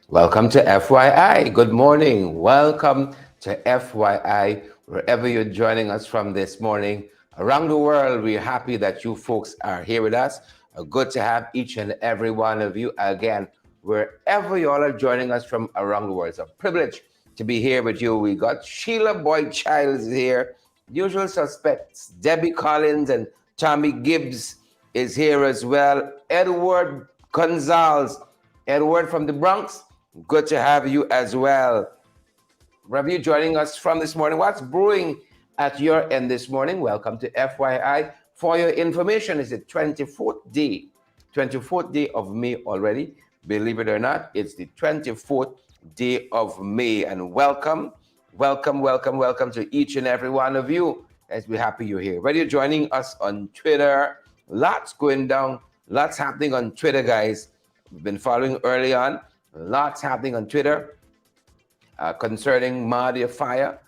Welcome to FYI. Good morning. Welcome to FYI, wherever you're joining us from this morning. Around the world, we're happy that you folks are here with us. Good to have each and every one of you again, wherever you all are joining us from around the world. It's a privilege to be here with you. We got Sheila Boyd Childs here, usual suspects, Debbie Collins and Tommy Gibbs is here as well. Edward Gonzalez, Edward from the Bronx. Good to have you as well. Wherever you're joining us from this morning, what's brewing at your end this morning? Welcome to FYI. For your information, it's the 24th day of May already. Believe it or not, it's the 24th day of May. And welcome to each and every one of you. As we're happy you're here. Whether you're joining us on Twitter, lots going down, lots happening on Twitter, guys. We've been following early on. Lots happening on Twitter concerning Mahdia fire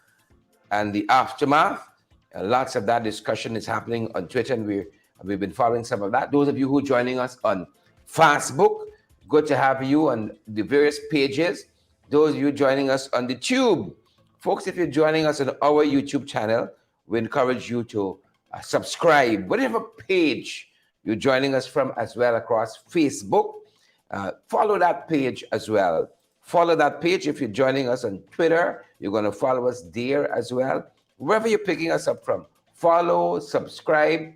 and the aftermath. Lots of that discussion is happening on Twitter, and we've been following some of that. Those of you who are joining us on Facebook, good to have you on the various pages. Those of you joining us on the Tube, folks, if you're joining us on our YouTube channel, we encourage you to subscribe. Whatever page you're joining us from as well across Facebook, follow that page as well. Follow that page. If you're joining us on Twitter, you're going to follow us there as well. Wherever you're picking us up from, follow, subscribe.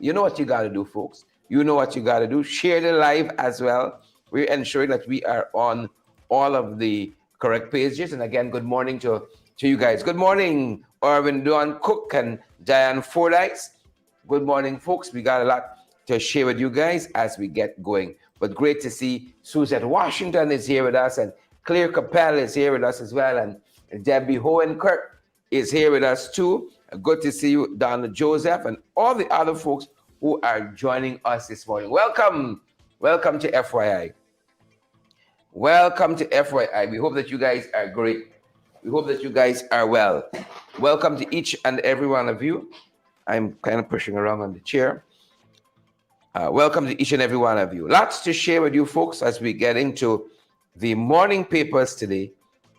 You know what you got to do, folks. You know what you got to do. Share the live as well. We're ensuring that we are on all of the correct pages. And again, good morning to you guys. Good morning, Irvin Don Cook and Diane Fordyce. Good morning, folks. We got a lot to share with you guys as we get going. But great to see Suzette Washington is here with us, and Claire Capel is here with us as well, and Debbie Hohenkirk is here with us too. Good to see you, Donna Joseph, and all the other folks who are joining us this morning. Welcome to FYI. Welcome to FYI. We hope that you guys are great. We hope that you guys are well. Welcome to each and every one of you. I'm kind of pushing around on the chair. Welcome to each and every one of you. Lots to share with you folks as we get into the morning papers today.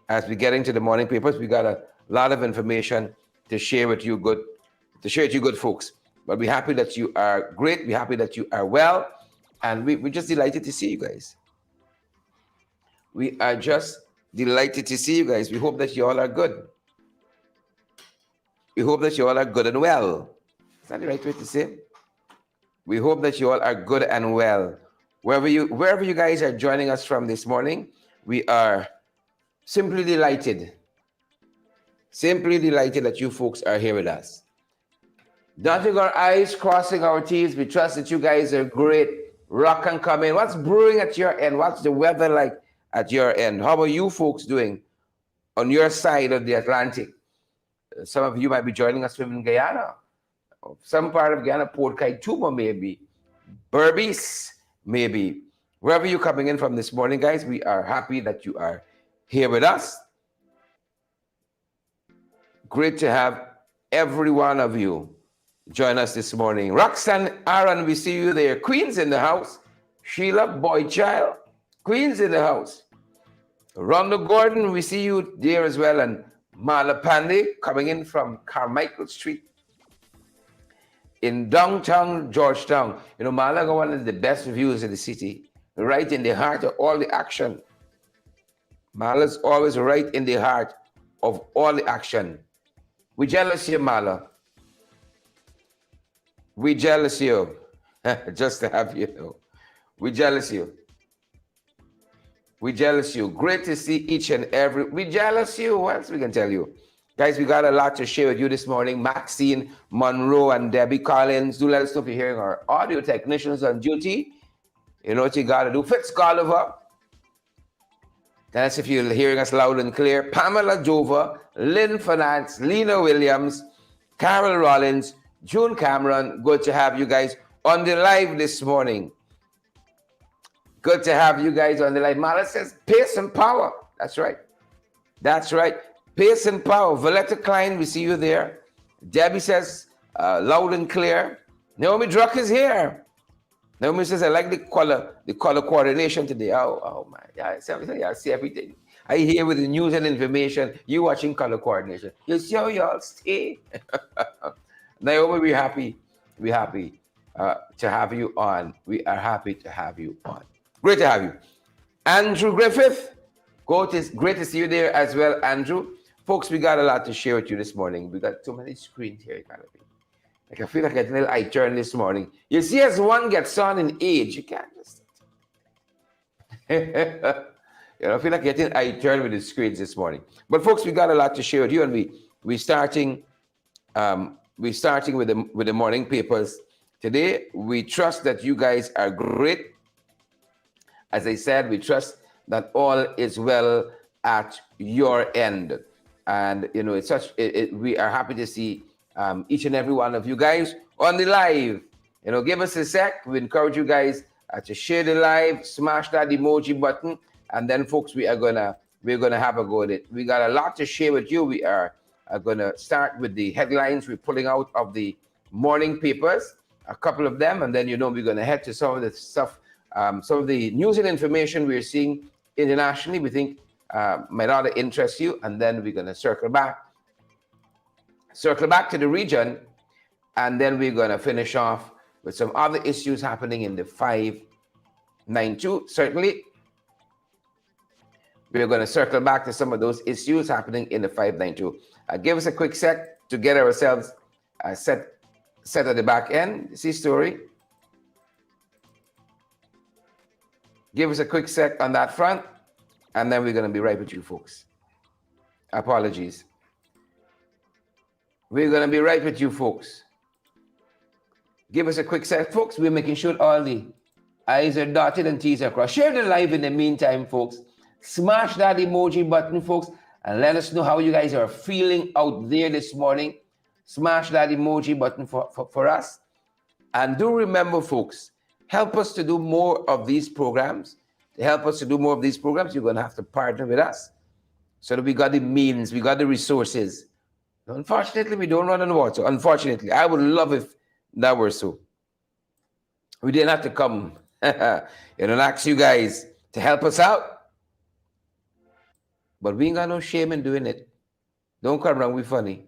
As we get into the morning papers, we got a lot of information to share with you good folks. But we're happy that you are great. We're happy that you are well. And we're just delighted to see you guys. We are just delighted to see you guys. We hope that you all are good. We hope that you all are good and well. Is that the right way to say? We hope that you all are good and well. Wherever you guys are joining us from this morning, we are simply delighted. Simply delighted that you folks are here with us. Dotting our I's, crossing our T's. We trust that you guys are great. Rock and come in. What's brewing at your end? What's the weather like at your end? How are you folks doing on your side of the Atlantic? Some of you might be joining us from Guyana. Some part of Guyana, Port Kaituma maybe, Berbice maybe. Wherever you're coming in from this morning, guys, we are happy that you are here with us. Great to have every one of you join us this morning. Roxanne Aaron, we see you there. Queen's in the house. Sheila Boychild, Queen's in the house. Rhonda Gordon, we see you there as well. And Marla Pandey coming in from Carmichael Street in downtown Georgetown. You know, Marla got one of the best views in the city, right in the heart of all the action. Marla's always right in the heart of all the action. We jealous you, Marla. We jealous you. Just to have you know. We jealous you. We jealous you. Great to see each and every. We jealous you. What else we can tell you? Guys, we got a lot to share with you this morning. Maxine Monroe and Debbie Collins. Do let us know if you're hearing our audio technicians on duty. You know what you got to do. Fitz Golliver. Tell us if you're hearing us loud and clear. Pamela Jova, Lynn Finance, Lena Williams, Carol Rollins, June Cameron. Good to have you guys on the live this morning. Good to have you guys on the live. Mala says, pace and power. That's right. That's right. Pace and power. Valletta Klein, we see you there. Debbie says, loud and clear. Naomi Druck is here. Naomi says, I like the color coordination today. Oh my, yeah, I see everything. I hear with the news and information, you watching color coordination. You see how y'all stay? Naomi, we're happy. We're happy to have you on. We are happy to have you on. Great to have you. Andrew Griffith, great to see you there as well, Andrew. Folks, we got a lot to share with you this morning. We got too many screens here, kind of thing. Like I feel like I getting a little eye turn this morning. You see, as one gets on in age, you can't just. I feel like getting eye turn with the screens this morning. But folks, we got a lot to share with you, and we're starting with the morning papers today. We trust that you guys are great. As I said, we trust that all is well at your end, and we are happy to see each and every one of you guys on the live. Give us a sec. We encourage you guys to share the live, smash that emoji button, and then, folks, we're gonna have a go at it. We got a lot to share with you. We are gonna start with the headlines we're pulling out of the morning papers, a couple of them, and then we're gonna head to some of the stuff, some of the news and information we're seeing internationally. We think might ought to interest you, and then we're gonna circle back to the region, and then we're going to finish off with some other issues happening in the 592. Certainly, we're going to circle back to some of those issues happening in the 592. Give us a quick sec to get ourselves set at the back end. See story? Give us a quick sec on that front, and then we're going to be right with you, folks. Apologies. We're going to be right with you, folks. Give us a quick sec, folks. We're making sure all the I's are dotted and T's are crossed. Share the live in the meantime, folks. Smash that emoji button, folks, and let us know how you guys are feeling out there this morning. Smash that emoji button for us. And do remember, folks, help us to do more of these programs. To help us to do more of these programs, you're going to have to partner with us so that we got the means, we got the resources. Unfortunately, we don't run on water. Unfortunately, I would love if that were so. We didn't have to come and ask you guys to help us out. But we ain't got no shame in doing it. Don't come around, we funny.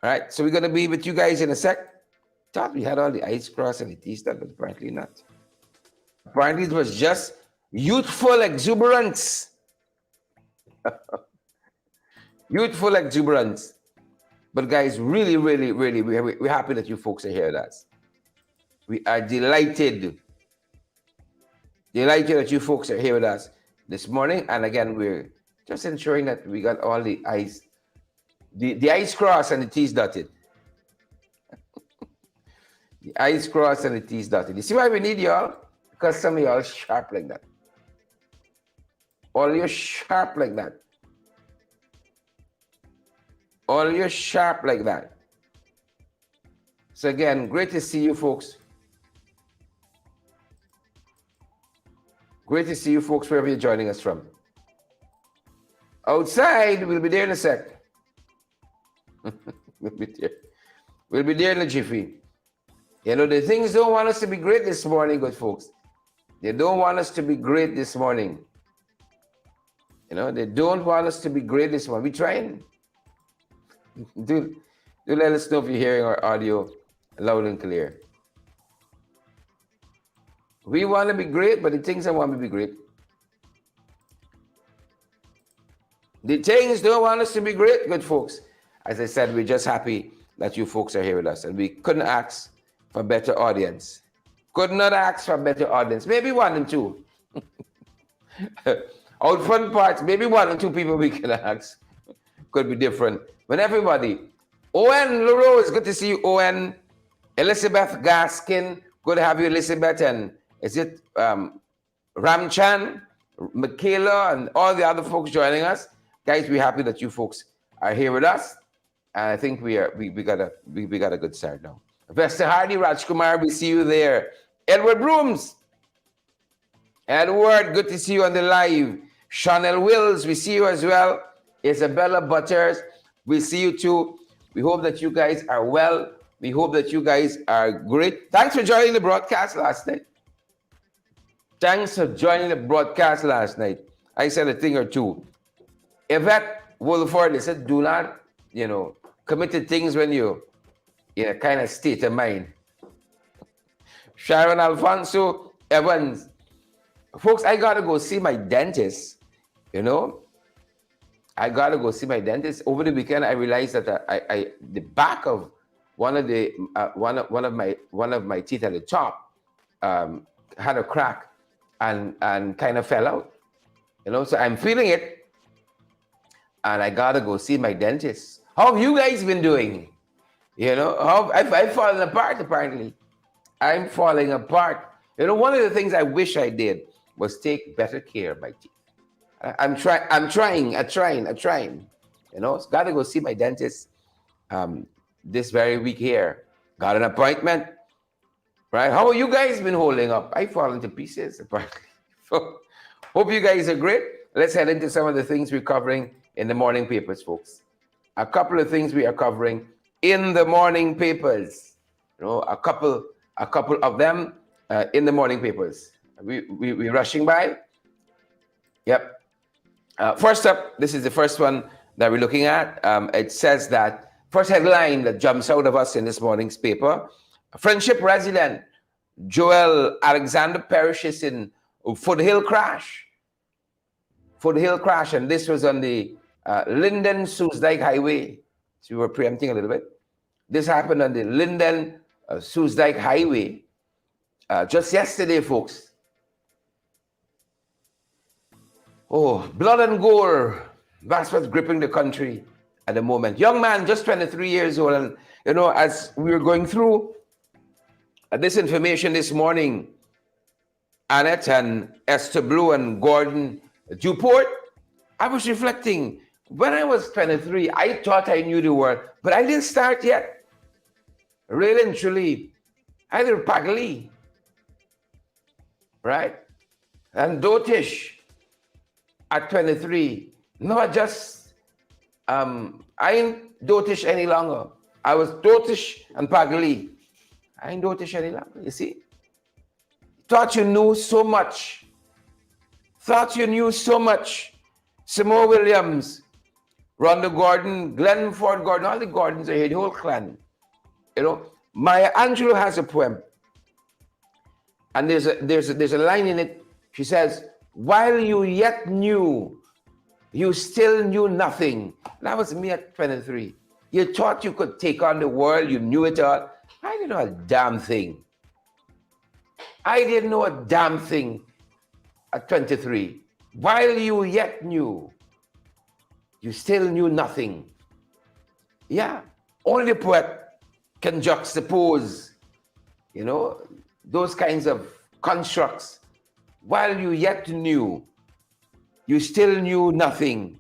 All right, so we're going to be with you guys in a sec. Thought we had all the I's crossed and the T's done, but apparently not. Apparently it was just youthful exuberance. Youthful exuberance. But guys, really, really, really, we're happy that you folks are here with us. We are delighted that you folks are here with us this morning. And again, we're just ensuring that we got all the I's, the I's crossed and the T's dotted. The I's crossed and the T's dotted. You see why we need y'all? Because some of y'all sharp like that. All you're sharp like that. All you're sharp like that. So again, great to see you folks. Great to see you folks wherever you're joining us from. Outside, we'll be there in a sec. We'll be there. We'll be there in a jiffy. The things don't want us to be great this morning, good folks. They don't want us to be great this morning. They don't want us to be great this morning. We're trying. Do let us know if you're hearing our audio loud and clear. We want to be great, but the things don't want to be great. The things don't want us to be great, good folks. As I said, we're just happy that you folks are here with us, and we couldn't ask for a better audience. Could not ask for a better audience. Maybe one and two. Out front parts, maybe one or two people we can ask. Could be different. But everybody, Owen LaRose, good to see you, Owen. Elizabeth Gaskin, good to have you, Elizabeth. And is it Ramchan, Michaela, and all the other folks joining us? Guys, we're happy that you folks are here with us. And I think we got a good start now. Vesta Hardy, Rajkumar, we see you there. Edward Brooms. Edward, good to see you on the live. Chanel Wills, we see you as well. Isabella Butters, we see you too. We hope that you guys are well We hope that you guys are great. Thanks for joining the broadcast last night. Thanks for joining the broadcast last night. I said a thing or two. Yvette Wolford said, do not, commit to things when you're in a kind of state of mind. Sharon Alfonso Evans. Folks, I got to go see my dentist, I got to go see my dentist. Over the weekend, I realized that the back of one of my teeth at the top had a crack and kind of fell out. So I'm feeling it, and I got to go see my dentist. How have you guys been doing? I've fallen apart, apparently. I'm falling apart. One of the things I wish I did was take better care of my teeth. I'm trying. So got to go see my dentist this very week here. Got an appointment. Right? How have you guys been holding up? I fall into pieces, apparently. So, hope you guys are great. Let's head into some of the things we're covering in the morning papers, folks. A couple of things we are covering in the morning papers. A couple of them in the morning papers. We're rushing by. Yep. First up, this is the first one that we're looking at. It says that, first headline that jumps out of us in this morning's paper, Friendship resident Joel Alexander perishes in Foothill crash. And this was on the Linden-Soesdijk Highway. So we were preempting a little bit. This happened on the Linden-Soesdijk Highway just yesterday, folks. Oh, blood and gore. That's what's gripping the country at the moment. Young man, just 23 years old. And, as we were going through this information this morning, Annette and Esther Blue and Gordon Duport, I was reflecting. When I was 23, I thought I knew the world, but I didn't start yet. Really and truly, I did Pagli, right? And Dotish. At 23, no, I ain't dotish any longer. I was dotish and Pagli. I ain't dotish any longer, you see? Thought you knew so much. Simone Williams, Rhonda Gordon, Glenn Ford Gordon, all the Gordons are here, the whole clan. Maya Angelou has a poem. And there's a line in it. She says, while you yet knew, you still knew nothing. That was me at 23. You thought you could take on the world, you knew it all. I didn't know a damn thing. At 23. While you yet knew, you still knew nothing. Yeah, only a poet can juxtapose, those kinds of constructs. While you yet knew, you still knew nothing.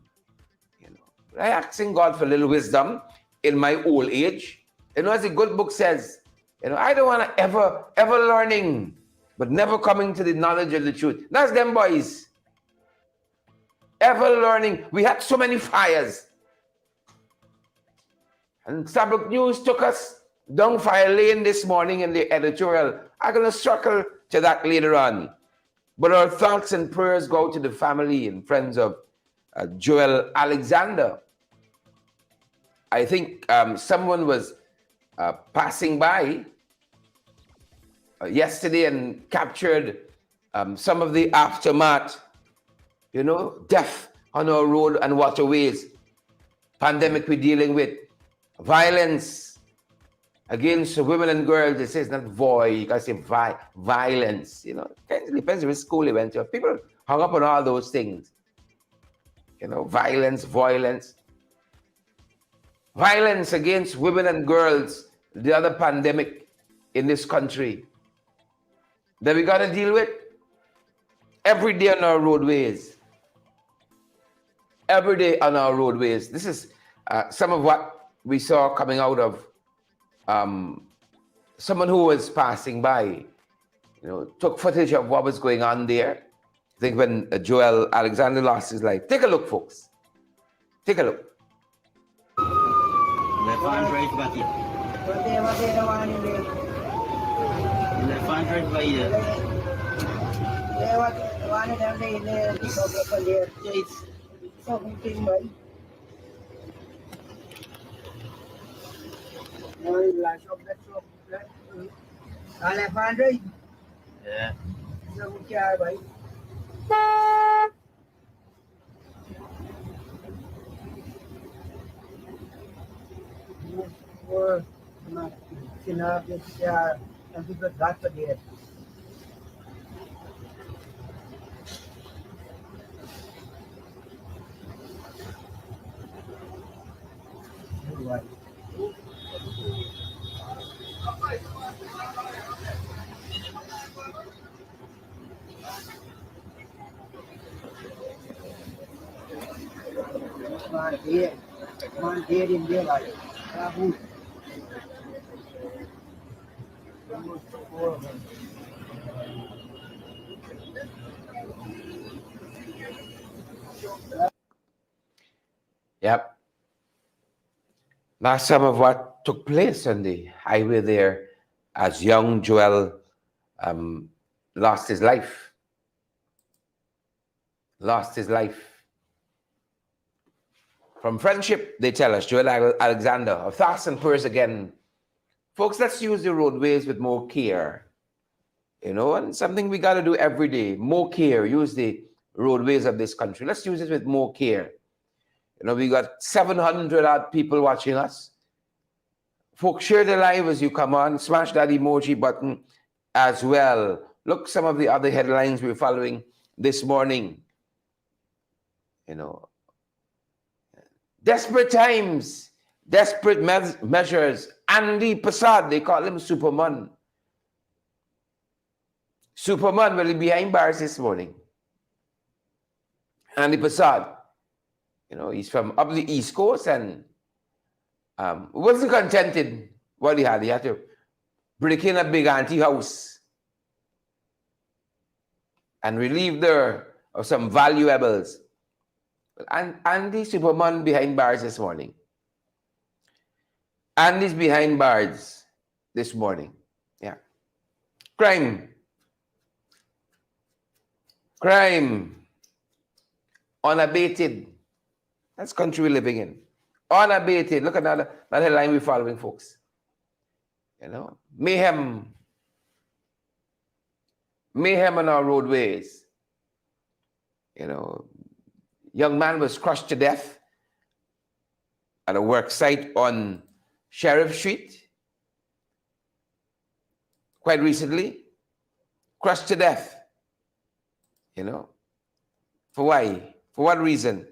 I asking God for a little wisdom in my old age. As the good book says, I don't want to ever learning, but never coming to the knowledge of the truth. That's them boys. Ever learning. We had so many fires. And Stabrook News took us down fire lane this morning in the editorial. I'm going to circle to that later on. But our thoughts and prayers go to the family and friends of Joel Alexander. I think someone was passing by yesterday and captured some of the aftermath, death on our road and waterways, pandemic we're dealing with, violence against women and girls. They say it's not voy, you can say violence, It depends which school you went to. People hung up on all those things. Violence against women and girls, the other pandemic in this country that we got to deal with every day on our roadways. This is some of what we saw coming out of someone who was passing by, took footage of what was going on there. I think when Joel Alexander lost his life. Take a look, folks. Take a look. Left hand right back in. Yep. That's some of what took place on the highway there as young Joel lost his life. Lost his life. From friendship, they tell us, Joel Alexander of Thas and Purs again. Folks, let's use the roadways with more care. You know, and something we got to do every day. More care. Use the roadways of this country. Let's use it with more care. You know, we got 700 odd people watching us. Folks, share the live as you come on. Smash that emoji button as well. Look, some of the other headlines we're following this morning. You know, desperate times, desperate measures. Andy Passad, they call him Superman. Superman will be behind bars this morning. Andy Passad, you know, he's from up the East Coast and wasn't contented what he had. He had to break in a big auntie house and relieve her of some valuables. And Andy Superman behind bars this morning. Andy's behind bars this morning. Yeah. Crime. Unabated. That's the country we're living in. Unabated. Look at that headline we're following, folks. You know, mayhem on our roadways. You know, young man was crushed to death at a work site on Sheriff Street quite recently. Crushed to death. You know, for why? For what reason?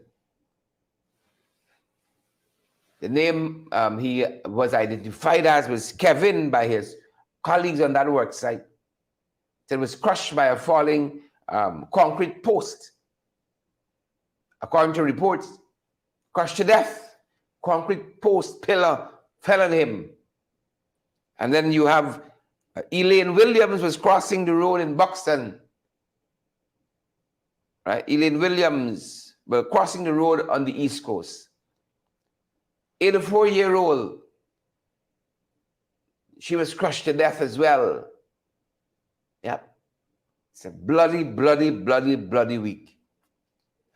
The name he was identified as was Kevin by his colleagues on that work site. It was crushed by a falling concrete post. According to reports, crushed to death. Concrete post pillar fell on him. And then you have Elaine Williams was crossing the road in Buxton. Right? Elaine Williams was crossing the road on the East Coast. 84-year-old. She was crushed to death as well. Yep. It's a bloody week.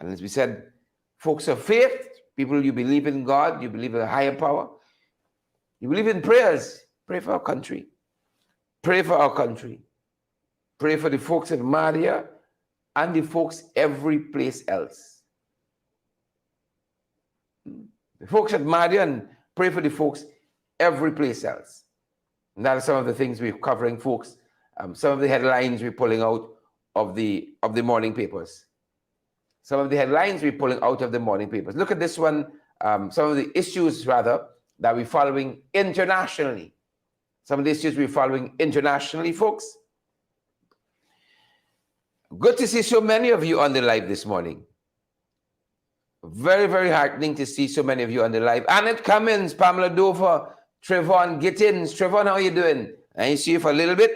And as we said, folks of faith, people, you believe in God, you believe in a higher power, you believe in prayers. Pray for our country. Pray for our country. Pray for the folks of Mahdia and the folks every place else. The folks at Mahdia, and pray for the folks every place else. And that are some of the things we're covering, folks. Some of the headlines we're pulling out of the morning papers. Some of the headlines we're pulling out of the morning papers. Look at this one. Some of the issues, rather, that we're following internationally. Some of the issues we're following internationally, folks. Good to see so many of you on the live this morning. Very, very heartening to see so many of you on the live. Annette Cummins, Pamela Dover, Trevon Gittins. Trevon, how are you doing? I see you for a little bit.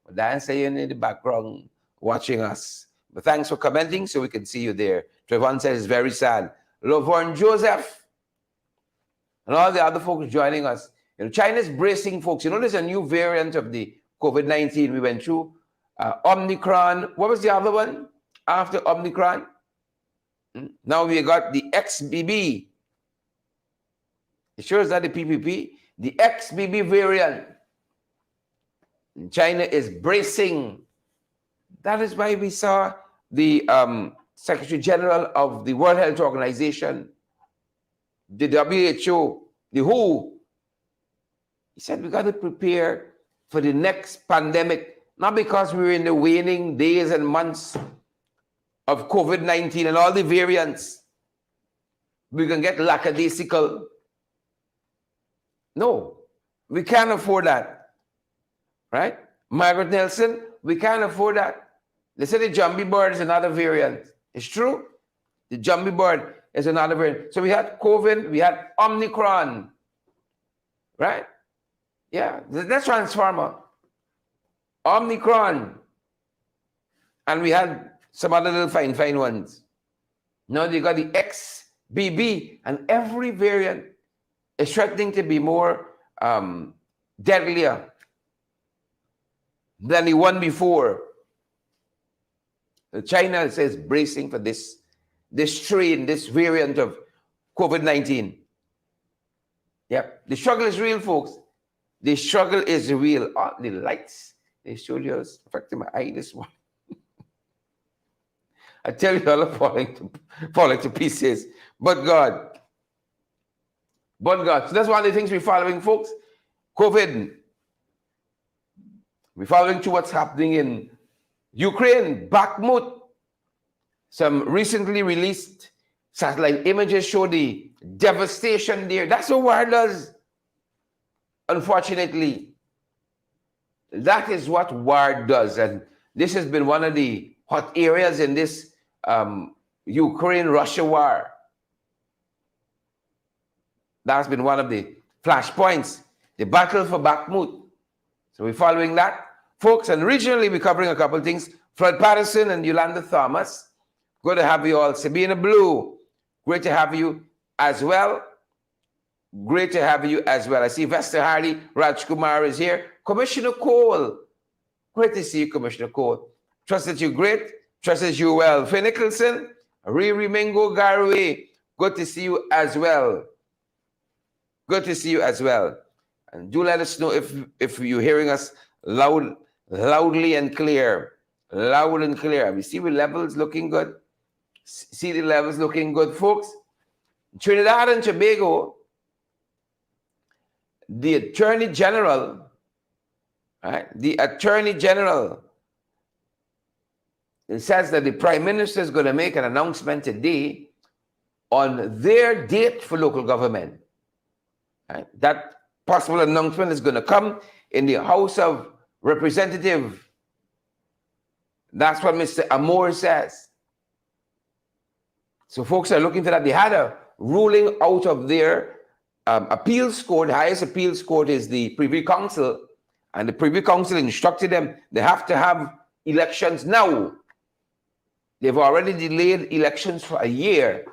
But Dan saying in the background watching us. But thanks for commenting so we can see you there. Trevon says it's very sad. Laverne Joseph and all the other folks joining us. China is bracing, folks. There's a new variant of the COVID-19 we went through. Omicron. What was the other one after Omicron? Now we got the XBB. It shows that the PPP, the XBB variant. China is bracing. That is why we saw the Secretary General of the World Health Organization, the WHO, the WHO. He said we got to prepare for the next pandemic, not because we're in the waning days and months of COVID-19 and all the variants. We can get lackadaisical. No, we can't afford that. Right? Margaret Nelson, we can't afford that. They say the Jumbie bird is another variant. It's true. The Jumbie bird is another variant. So we had COVID, we had Omicron. Right? Yeah, that's Transformer. Omicron. And we had some other little fine ones. Now you got the XBB, and every variant is threatening to be more deadlier than the one before. China says bracing for this strain, this variant of COVID-19. Yep, the struggle is real, folks. The struggle is real. Oh, the lights, they showed you affecting my eye this morning. I tell you, all are falling to pieces. But God. So that's one of the things we're following, folks. COVID. We're following to what's happening in Ukraine, Bakhmut. Some recently released satellite images show the devastation there. That's what war does. Unfortunately, that is what war does. And this has been one of the hot areas in this Ukraine-Russia war. That's been one of the flashpoints, the battle for Bakhmut. So we're following that, folks. And regionally, we're covering a couple of things. Floyd Patterson and Yolanda Thomas. Good to have you all. Sabina Blue, great to have you as well. Great to have you as well. I see Vesta Hardy, Raj Kumar is here. Commissioner Cole, great to see you, Commissioner Cole. Trust that you're great. Trust that you're well. Finn Nicholson, Riri Mingo Garwe, good to see you as well. Good to see you as well. And do let us know if you're hearing us loudly and clear. Loud and clear. We see the levels looking good. See the levels looking good, folks. Trinidad and Tobago, the Attorney General, right? The Attorney General, it says that the Prime Minister is going to make an announcement today on their date for local government. Right? That possible announcement is going to come in the House of Representatives. That's what Mr. Amor says. So folks are looking for that. They had a ruling out of their appeals court. The highest appeals court is the Privy Council. And the Privy Council instructed them they have to have elections now. They've already delayed elections for a year.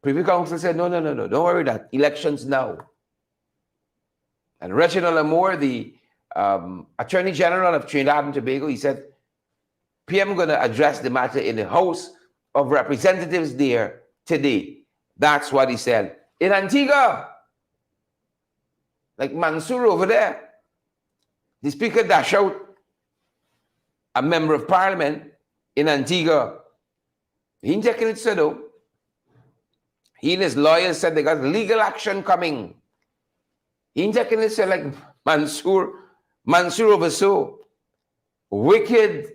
Privy Council said, no, don't worry that. Elections now. And Reginald Amor, the Attorney General of Trinidad and Tobago, he said, PM going to address the matter in the House of Representatives there today. That's what he said. In Antigua, like Mansour over there, the Speaker dashed out a member of Parliament in Antigua. He ain't taking it so though. He and his lawyers said they got legal action coming. He ain't taking it so like Mansour over so. Wicked.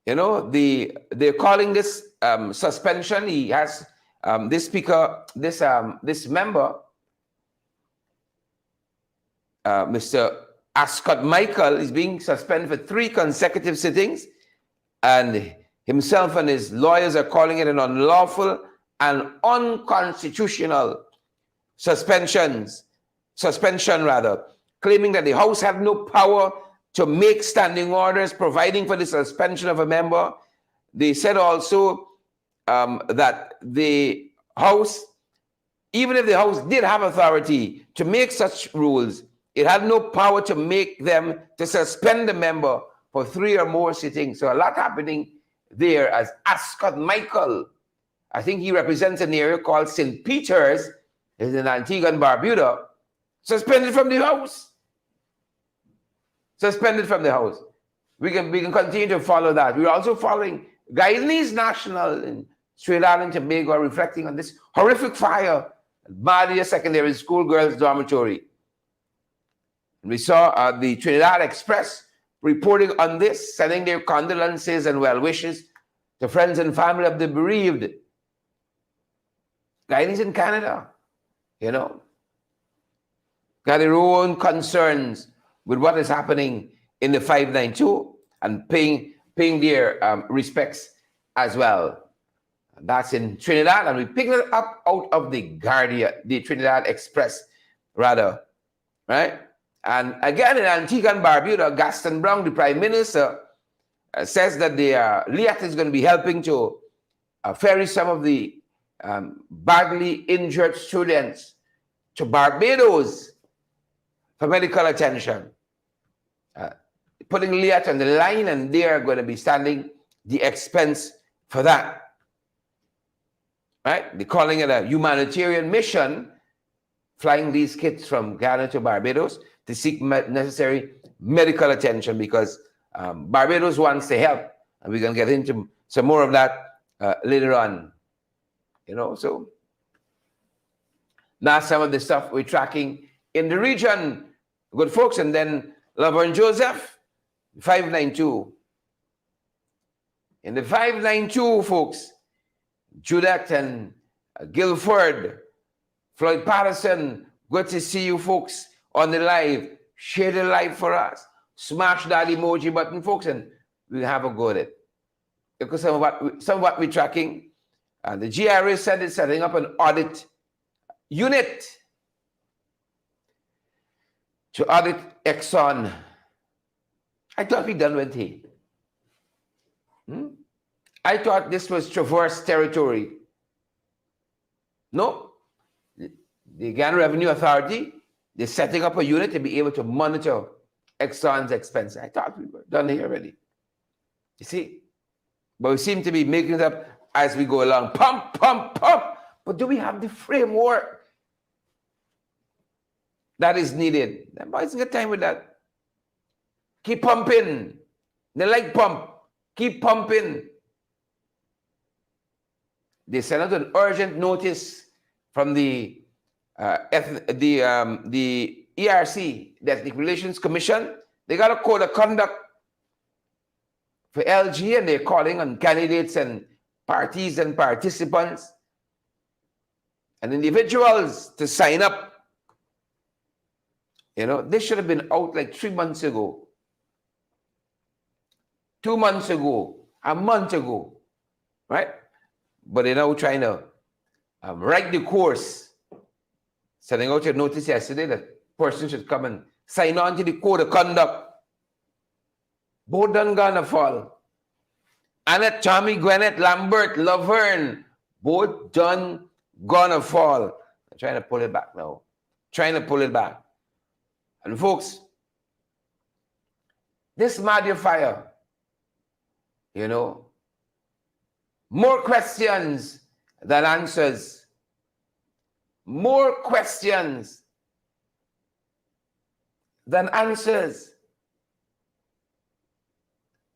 They're calling this suspension. He has this speaker, this member, Mr. Ascot Michael, is being suspended for 3 consecutive sittings, and himself and his lawyers are calling it an unlawful and unconstitutional suspension, claiming that the House had no power to make standing orders providing for the suspension of a member. They said also that the House Even if the House did have authority to make such rules, it had no power to make them, to suspend the member for 3 or more sittings. So a lot happening there. As Ascot Michael, I think he represents an area called St. Peter's, is in Antigua and Barbuda, suspended from the House. Suspended from the House. We can continue to follow that. We're also following Guyanese National in Trinidad and Tobago, reflecting on this horrific fire at Mahdia Secondary School Girls Dormitory. And we saw the Trinidad Express reporting on this, sending their condolences and well wishes to friends and family of the bereaved. Guyanese in Canada, you know, got their own concerns with what is happening in the 592 and paying their respects as well. That's in Trinidad, and we picked it up out of the Guardian, the Trinidad Express, rather, right? And again, in Antigua and Barbuda, Gaston Brown, the Prime Minister, says that the LIAT is going to be helping to ferry some of the badly injured students to Barbados for medical attention. Putting LIAT on the line, and they are going to be standing the expense for that. Right? They're calling it a humanitarian mission, flying these kids from Ghana to Barbados to seek necessary medical attention, because Barbados wants to help. And we're going to get into some more of that later on. You know, so that's some of the stuff we're tracking in the region, good folks. And then Laverne Joseph, 592. In the 592, folks, Judith and Guilford, Floyd Patterson, good to see you folks on the live. Share the live for us. Smash that emoji button, folks, and we'll have a go at it. Because some of what we're tracking, the GRA said it's setting up an audit unit to audit Exxon. I thought we done with it. I thought this was traverse territory. No. The Ghana Revenue Authority, they're setting up a unit to be able to monitor Exxon's expenses. I thought we were done here already. You see? But we seem to be making it up as we go along. Pump, pump, pump. But do we have the framework that is needed? Them boys got time with that. Keep pumping. They like pump. Keep pumping. They sent out an urgent notice from the ERC, the Ethnic Relations Commission. They got a code of conduct for LG, and they're calling on candidates and parties and participants and individuals to sign up. You know, this should have been out like 3 months ago, 2 months ago, a month ago, right? But they're now trying to write the course, sending out a notice yesterday that persons should come and sign on to the code of conduct. Both done gonna fall. Annette, Tommy, Gwyneth, Lambert, Laverne, both done gonna fall. I'm trying to pull it back now. Trying to pull it back. And folks, this Mahdia fire, you know, more questions than answers. More questions than answers.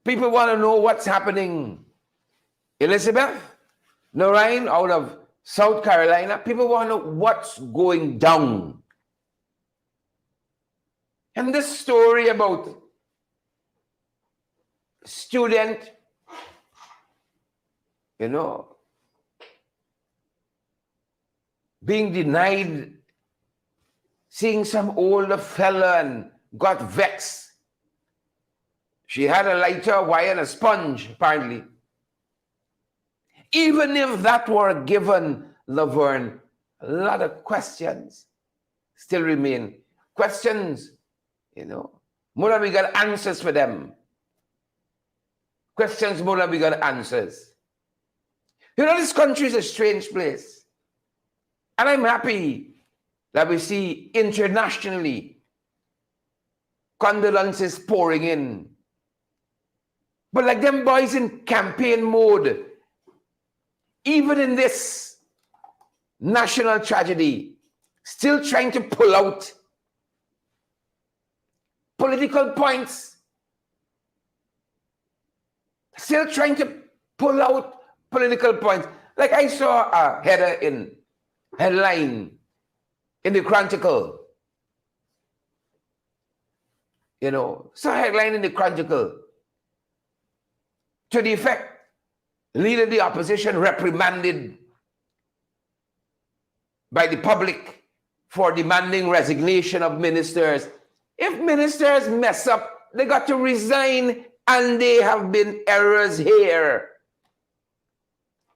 People want to know what's happening. Elizabeth, Noreen out of South Carolina, people want to know what's going down. And this story about student, you know, being denied seeing some older fella and got vexed. She had a lighter, wire, and a sponge, apparently. Even if that were given, Laverne, a lot of questions still remain. Questions, you know. More than we got answers for them. Questions more than we got answers. You know, this country is a strange place. And I'm happy that we see internationally condolences pouring in. But like them boys in campaign mode, even in this national tragedy, still trying to pull out political points, still trying to pull out political points. Like I saw a headline in the Chronicle, saw a headline in the Chronicle to the effect, leader of the opposition reprimanded by the public for demanding resignation of ministers. If ministers mess up, they got to resign, and there have been errors here.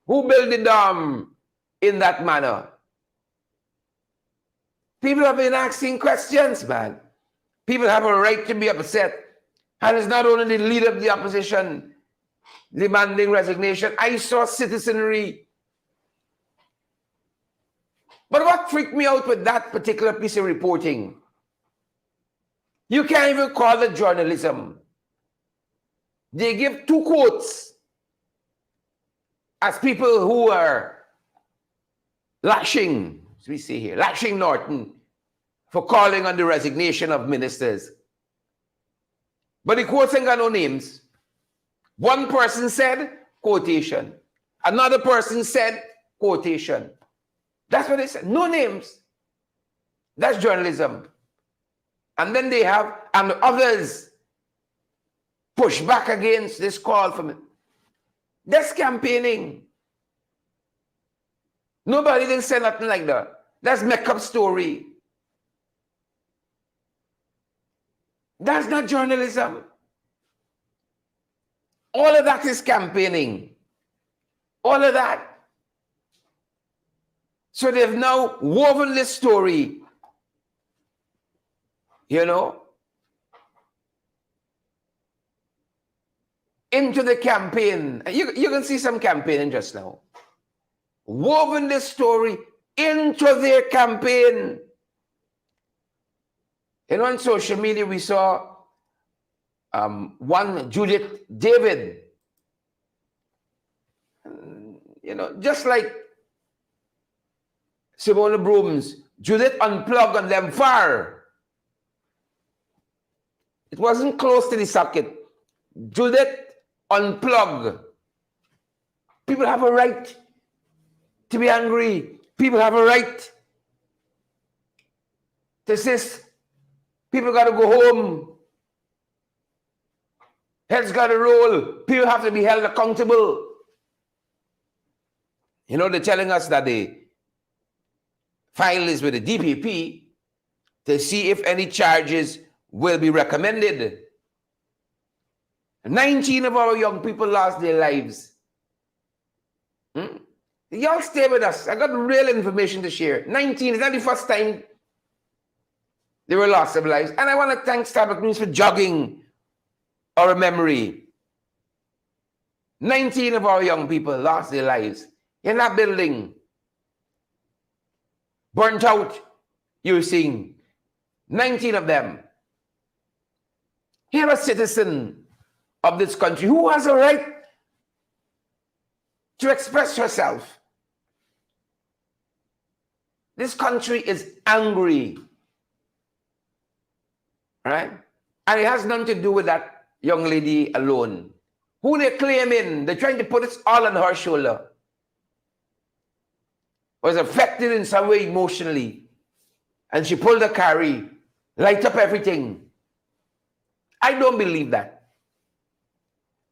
Who built the dam in that manner? People have been asking questions, man. People have a right to be upset. And it's not only the leader of the opposition demanding resignation. I saw citizenry. But what freaked me out with that particular piece of reporting, you can't even call it journalism. They give two quotes as people who are lashing, as we say here, lashing Norton for calling on the resignation of ministers. But the quotes ain't got no names. One person said, quotation. Another person said, quotation. That's what they said. No names. That's journalism. And then they have, and others push back against this call from it. That's campaigning. Nobody didn't say nothing like that. That's make-up story. That's not journalism. All of that is campaigning. All of that. So they've now woven this story, into the campaign. You can see some campaigning just now. Woven this story into their campaign. On social media, we saw one Judith David, just like Simone Brooms, Judith unplugged on them far. It wasn't close to the socket. Judith unplugged. People have a right to be angry. People have a right to say, people got to go home. Heads got to roll. People have to be held accountable. They're telling us that the file is with the DPP to see if any charges will be recommended. 19 of our young people lost their lives. Y'all stay with us. I got real information to share. 19 is not the first time they were lost of lives. And I want to thank Starbucks News for jogging our memory. 19 of our young people lost their lives in that building. Burnt out, you're seeing. 19 of them. Here, a citizen of this country who has a right to express herself. This country is angry. Right? And it has nothing to do with that young lady alone. Who they're claiming, they're trying to put it all on her shoulder. Was affected in some way emotionally. And she pulled a carry, light up everything. I don't believe that.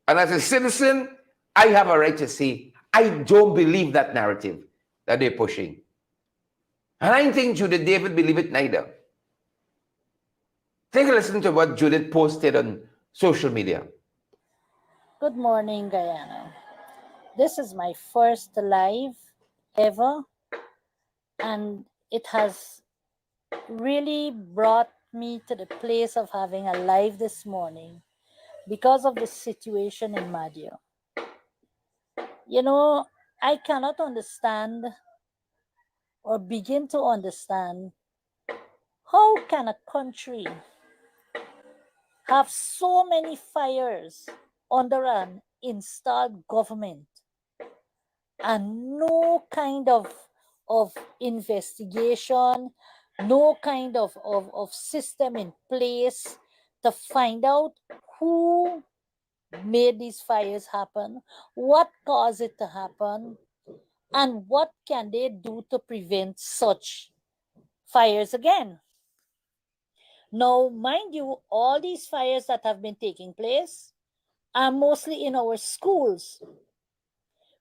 And as a citizen, I have a right to say, I don't believe that narrative that they're pushing. And I don't think Judith David believe it neither. Take a listen to what Judith posted on social media. Good morning, Guyana. This is my first live ever, and it has really brought me to the place of having a live this morning because of the situation in Mahdia. I cannot understand or begin to understand how can a country have so many fires under an installed government and no kind of investigation, no kind of system in place to find out who made these fires happen, what caused it to happen, and what can they do to prevent such fires again. Now, mind you, all these fires that have been taking place are mostly in our schools.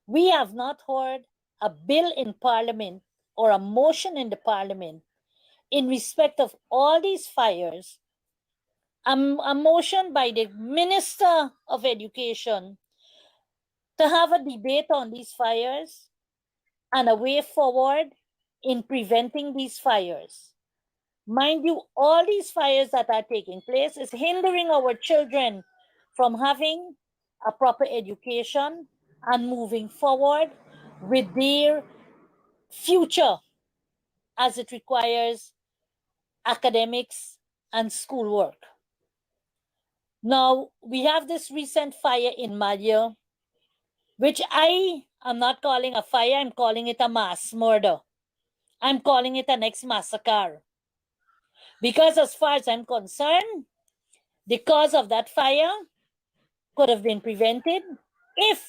We have not heard a bill in Parliament or a motion in the Parliament in respect of all these fires, a motion by the Minister of Education to have a debate on these fires and a way forward in preventing these fires. Mind you, all these fires that are taking place is hindering our children from having a proper education and moving forward with their future as it requires academics and schoolwork. Now, we have this recent fire in Mahdia, which I am not calling a fire, I'm calling it a mass murder. I'm calling it a next massacre. Because as far as I'm concerned, the cause of that fire could have been prevented if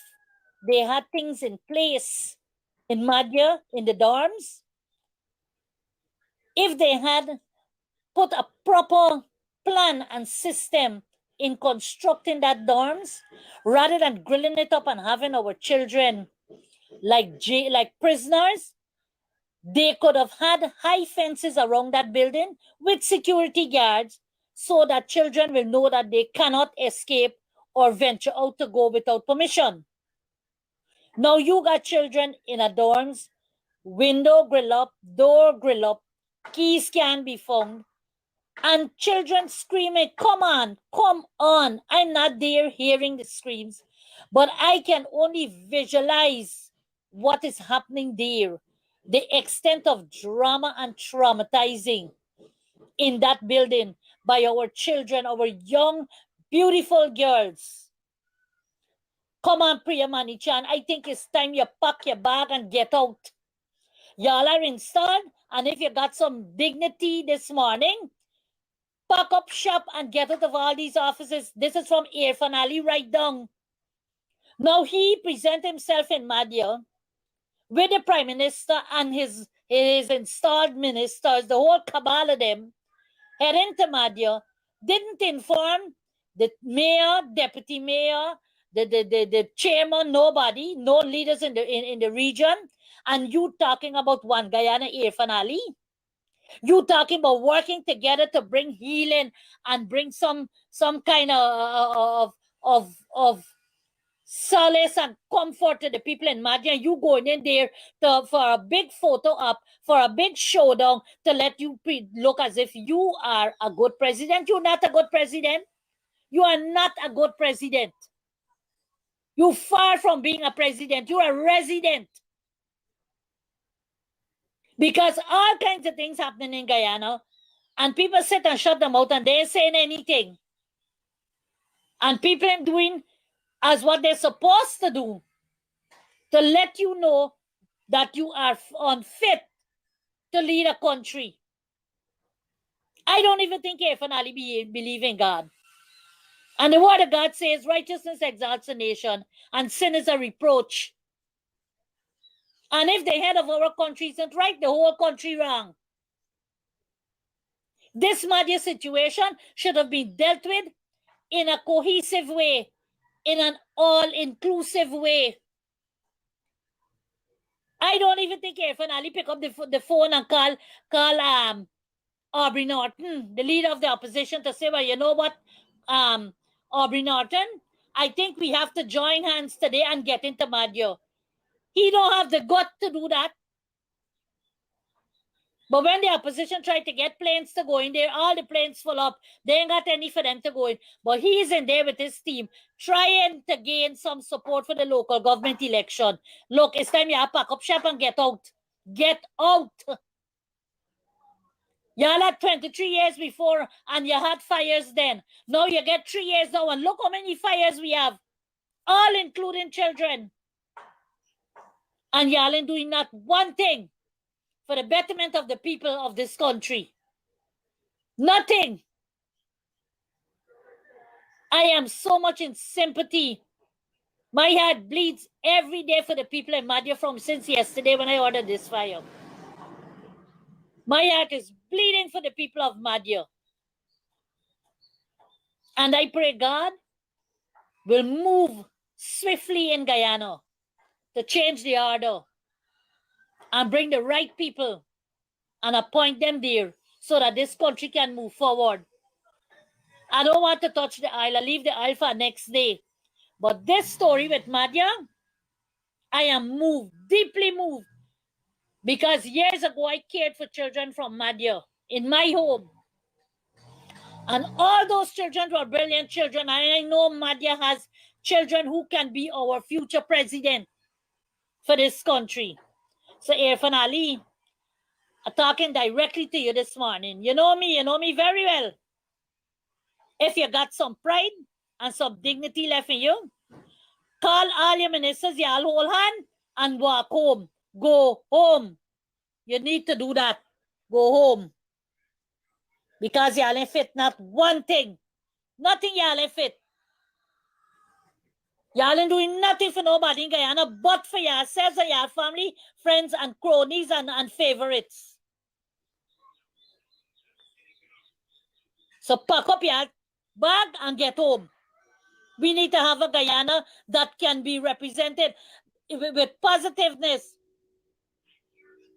they had things in place in Mahdia, in the dorms, if they had put a proper plan and system in constructing that dorms, rather than grilling it up and having our children like prisoners. They could have had high fences around that building with security guards so that children will know that they cannot escape or venture out to go without permission. Now you got children in a dorms, window grill up, door grill up, keys can be found, and children screaming, come on, come on. I'm not there hearing the screams, but I can only visualize what is happening there, the extent of drama and traumatizing in that building by our children, our young, beautiful girls. Come on, Priya Manichan, I think it's time you pack your bag and get out. Y'all are installed, and if you got some dignity this morning, pack up shop and get out of all these offices. This is from Irfan Ali right down. Now he present himself in Mahdia with the Prime Minister and his installed ministers, the whole cabal of them, head into Mahdia, didn't inform the mayor, deputy mayor, the chairman, nobody, no leaders in the region, and you talking about one Guyana, Irfan Ali. You talking about working together to bring healing and bring some kind of solace and comfort to the people in Mahdia. You going in there for a big photo op, for a big showdown, to let you look as if you are a good president. You're not a good president. You are not a good president. You're far from being a president. You're a resident. Because all kinds of things happening in Guyana, and people sit and shut them out and they ain't saying anything. And people ain't doing as what they're supposed to do to let you know that you are unfit to lead a country. I don't even think Irfan Ali believe in God. And the word of God says righteousness exalts a nation and sin is a reproach. And if the head of our country isn't right, the whole country wrong. This Mahdia situation should have been dealt with in a cohesive way, in an all-inclusive way. I don't even think Irfan Ali pick up the phone and call Aubrey Norton, the leader of the opposition, to say, well, you know what, Aubrey Norton, I think we have to join hands today and get into Mahdia. He don't have the gut to do that. But when the opposition tried to get planes to go in there, all the planes full up. They ain't got any for them to go in. But he's in there with his team, trying to gain some support for the local government election. Look, it's time you pack up shop and get out. Get out. Y'all had 23 years before and you had fires then. Now you get 3 years now and look how many fires we have. All including children. And y'all ain't doing not one thing for the betterment of the people of this country. Nothing. I am so much in sympathy. My heart bleeds every day for the people in Mahdia from since yesterday when I ordered this fire. My heart is bleeding for the people of Mahdia. And I pray God will move swiftly in Guyana to change the order and bring the right people and appoint them there so that this country can move forward. I don't want to touch the isle. I'll leave the isle for next day. But this story with Mahdia, I am moved, deeply moved. Because years ago, I cared for children from Mahdia in my home. And all those children were brilliant children. And I know Mahdia has children who can be our future president for this country. So Irfan Ali, I'm talking directly to you this morning. You know me very well. If you got some pride and some dignity left in you, call all your ministers, y'all hold hand and walk home. Go home. You need to do that. Go home. Because y'all ain't fit not one thing. Nothing y'all ain't fit. Y'all ain't doing nothing for nobody in Guyana but for yourselves and your family, friends and cronies and favorites. So pack up your bag and get home. We need to have a Guyana that can be represented with positiveness.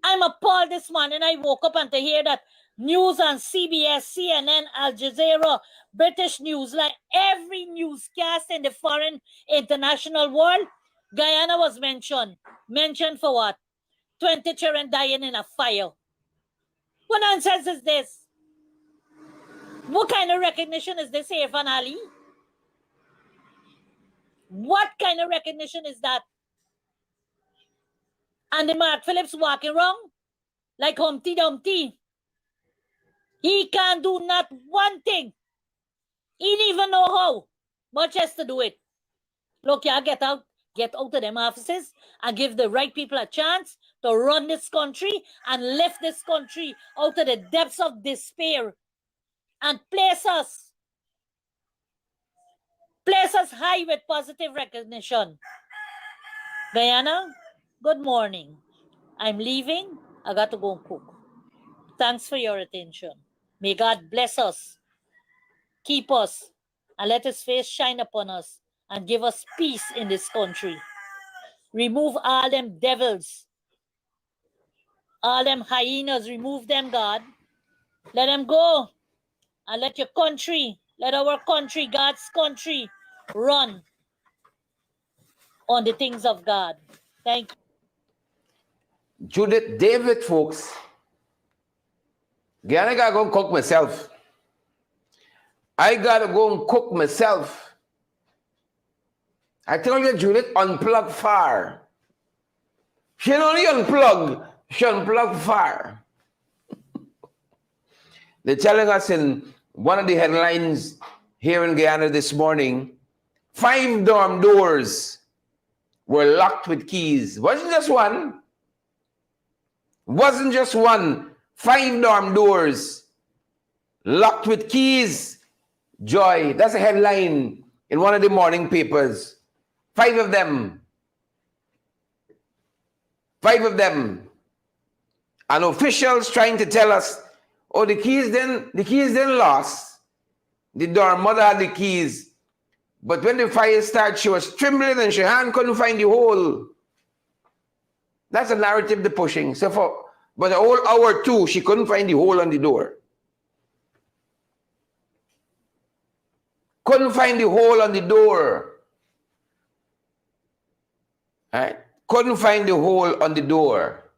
I'm appalled this morning. I woke up and to hear that news on CBS, CNN, Al Jazeera, British news, like every newscast in the foreign international world, Guyana was mentioned. Mentioned for what? 20 children dying in a fire. What nonsense is this? What kind of recognition is this, Irfan Ali? What kind of recognition is that? And the Mark Phillips walking wrong like Humpty Dumpty. He can't do not one thing. He didn't even know how, much as to do it. Look, y'all get out of them offices and give the right people a chance to run this country and lift this country out of the depths of despair and place us high with positive recognition. Guyana, good morning. I'm leaving. I got to go and cook. Thanks for your attention. May God bless us, keep us, and let His face shine upon us and give us peace in this country. Remove all them devils, all them hyenas, remove them, God. Let them go and let your country, let our country, God's country, run on the things of God. Thank you. Judith David, folks. Guyana, I gotta go and cook myself. I gotta go and cook myself. I tell you, Judith, unplug fire. She don't only unplug, she unplug fire. They're telling us in one of the headlines here in Guyana this morning, 5 dorm doors were locked with keys. Wasn't just one. Wasn't just one. 5 dorm doors locked with keys. Joy. That's a headline in one of the morning papers. 5 of them. 5 of them. And officials trying to tell us, oh, the keys then lost. The dorm mother had the keys. But when the fire started, she was trembling and her hand couldn't find the hole. That's a narrative they're pushing. So but a whole hour too, she couldn't find the hole on the door. Couldn't find the hole on the door. Right? Couldn't find the hole on the door.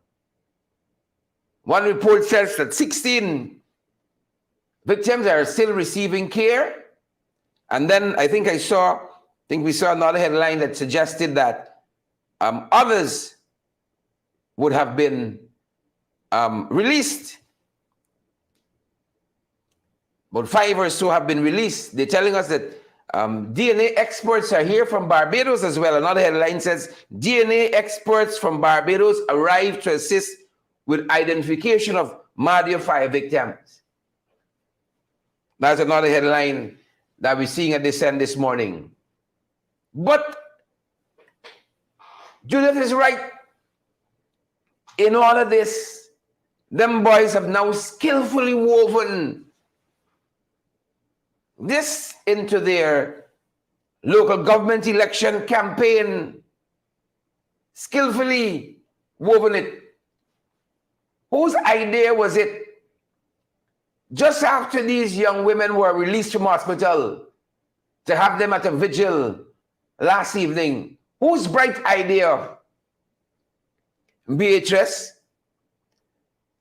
One report says that 16 victims are still receiving care. And then I think we saw another headline that suggested that others would have been released. About 5 or so have been released. They're telling us that DNA experts are here from Barbados as well. Another headline says, DNA experts from Barbados arrived to assist with identification of Mahdia fire victims. That's another headline that we're seeing at this end this morning. But Judith is right. In all of this, them boys have now skillfully woven this into their local government election campaign. Skillfully woven it. Whose idea was it? Just after these young women were released from hospital, to have them at a vigil last evening. Whose bright idea? Beatrice,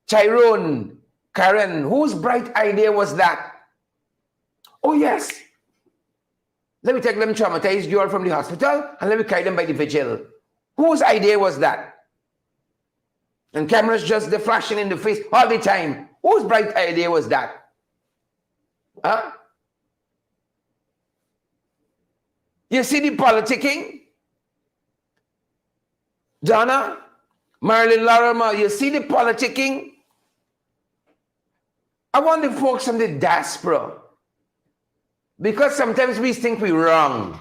Tyrone, Karen, whose bright idea was that? Oh yes, let me take them traumatized girl from the hospital and let me carry them by the vigil. Whose idea was that? And cameras just they're flashing in the face all the time. Whose bright idea was that? Huh? You see the politicking? Donna, Marilyn Larimer, you see the politicking? I want the folks from the diaspora, because sometimes we think we're wrong.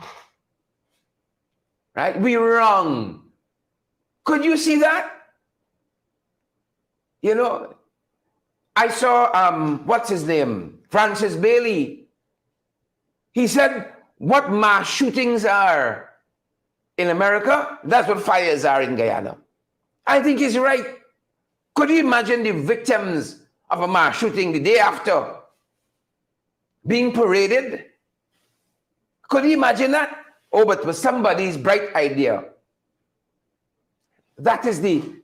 Right? We're wrong. Could you see that? You know, I saw, what's his name? Francis Bailey. He said, what mass shootings are in America, that's what fires are in Guyana. I think he's right. Could you imagine the victims of a mass shooting the day after being paraded? Could you imagine that? Oh, but with somebody's bright idea. That's the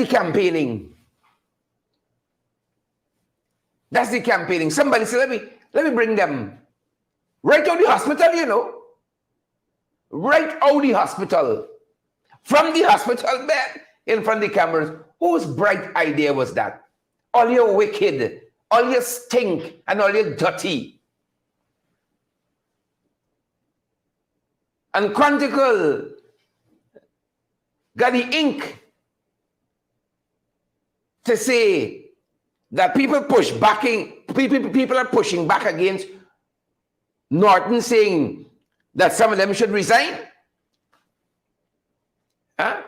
campaigning. That's the campaigning. Somebody said, let me bring them right out the hospital, you know. Right out the hospital. From the hospital bed, in front of the cameras. Whose bright idea was that? All your wicked, all your stink, and all your dirty. And Chronicle got the ink to say that people are pushing back against Norton, saying that some of them should resign. Huh?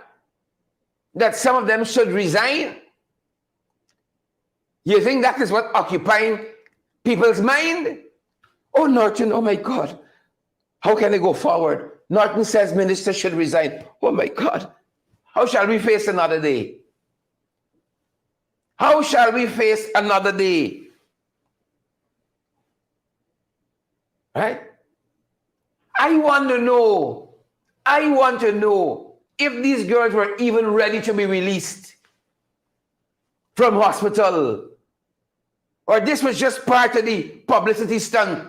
That some of them should resign. You think that is what occupying people's mind? Oh, Norton, oh my God. How can I go forward? Norton says minister should resign. Oh my God. How shall we face another day? How shall we face another day? Right? I want to know if these girls were even ready to be released from hospital, or this was just part of the publicity stunt.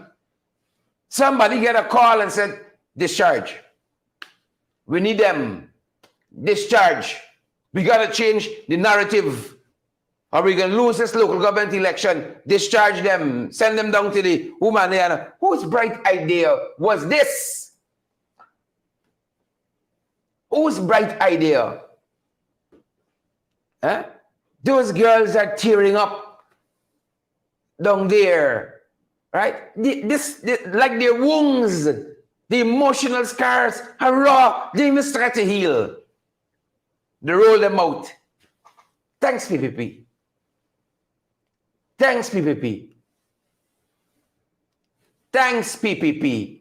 Somebody get a call and said, discharge. We need them. Discharge. We got to change the narrative, or we're going to lose this local government election. Discharge them. Send them down to the woman. Whose bright idea was this? Whose bright idea? Huh? Those girls are tearing up down there. Right? Like their wounds, the emotional scars are raw. They even start to heal. They roll them out. Thanks, PPP. Thanks, PPP. Thanks, PPP.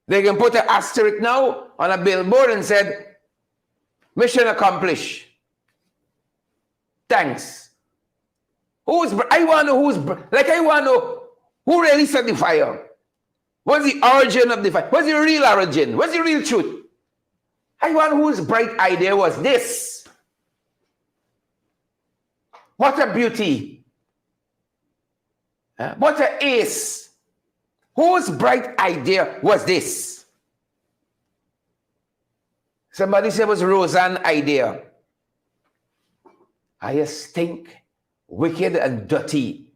They can put an asterisk now on a billboard and said, mission accomplished. Thanks. I want to know who really set the fire. What's the origin of the fire? What's the real origin? What's the real truth? I want whose bright idea was this. What a beauty. What an ace. Whose bright idea was this? Somebody said it was Roseanne's idea. are you stink, wicked and dirty.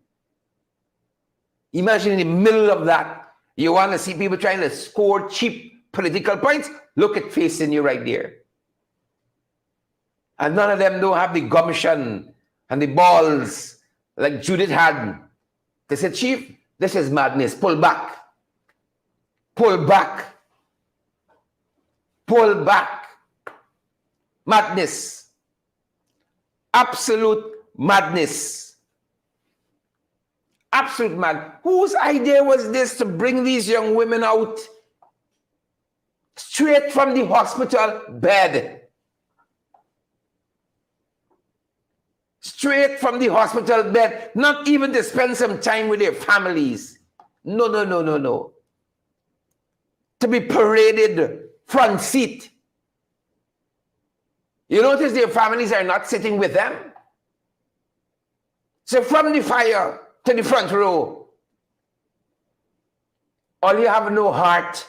Imagine in the middle of that, you want to see people trying to score cheap political points? Look at facing you right there. And none of them don't have the gumption and the balls like Judith had. They said, Chief, this is madness. Pull back. Pull back. Pull back. Madness. Absolute madness. Absolute mad. Whose idea was this to bring these young women out straight from the hospital bed? Straight from the hospital bed, not even to spend some time with their families. No, no, no, no, no. To be paraded front seat. You notice their families are not sitting with them? So from the fire to the front row, all you have no heart.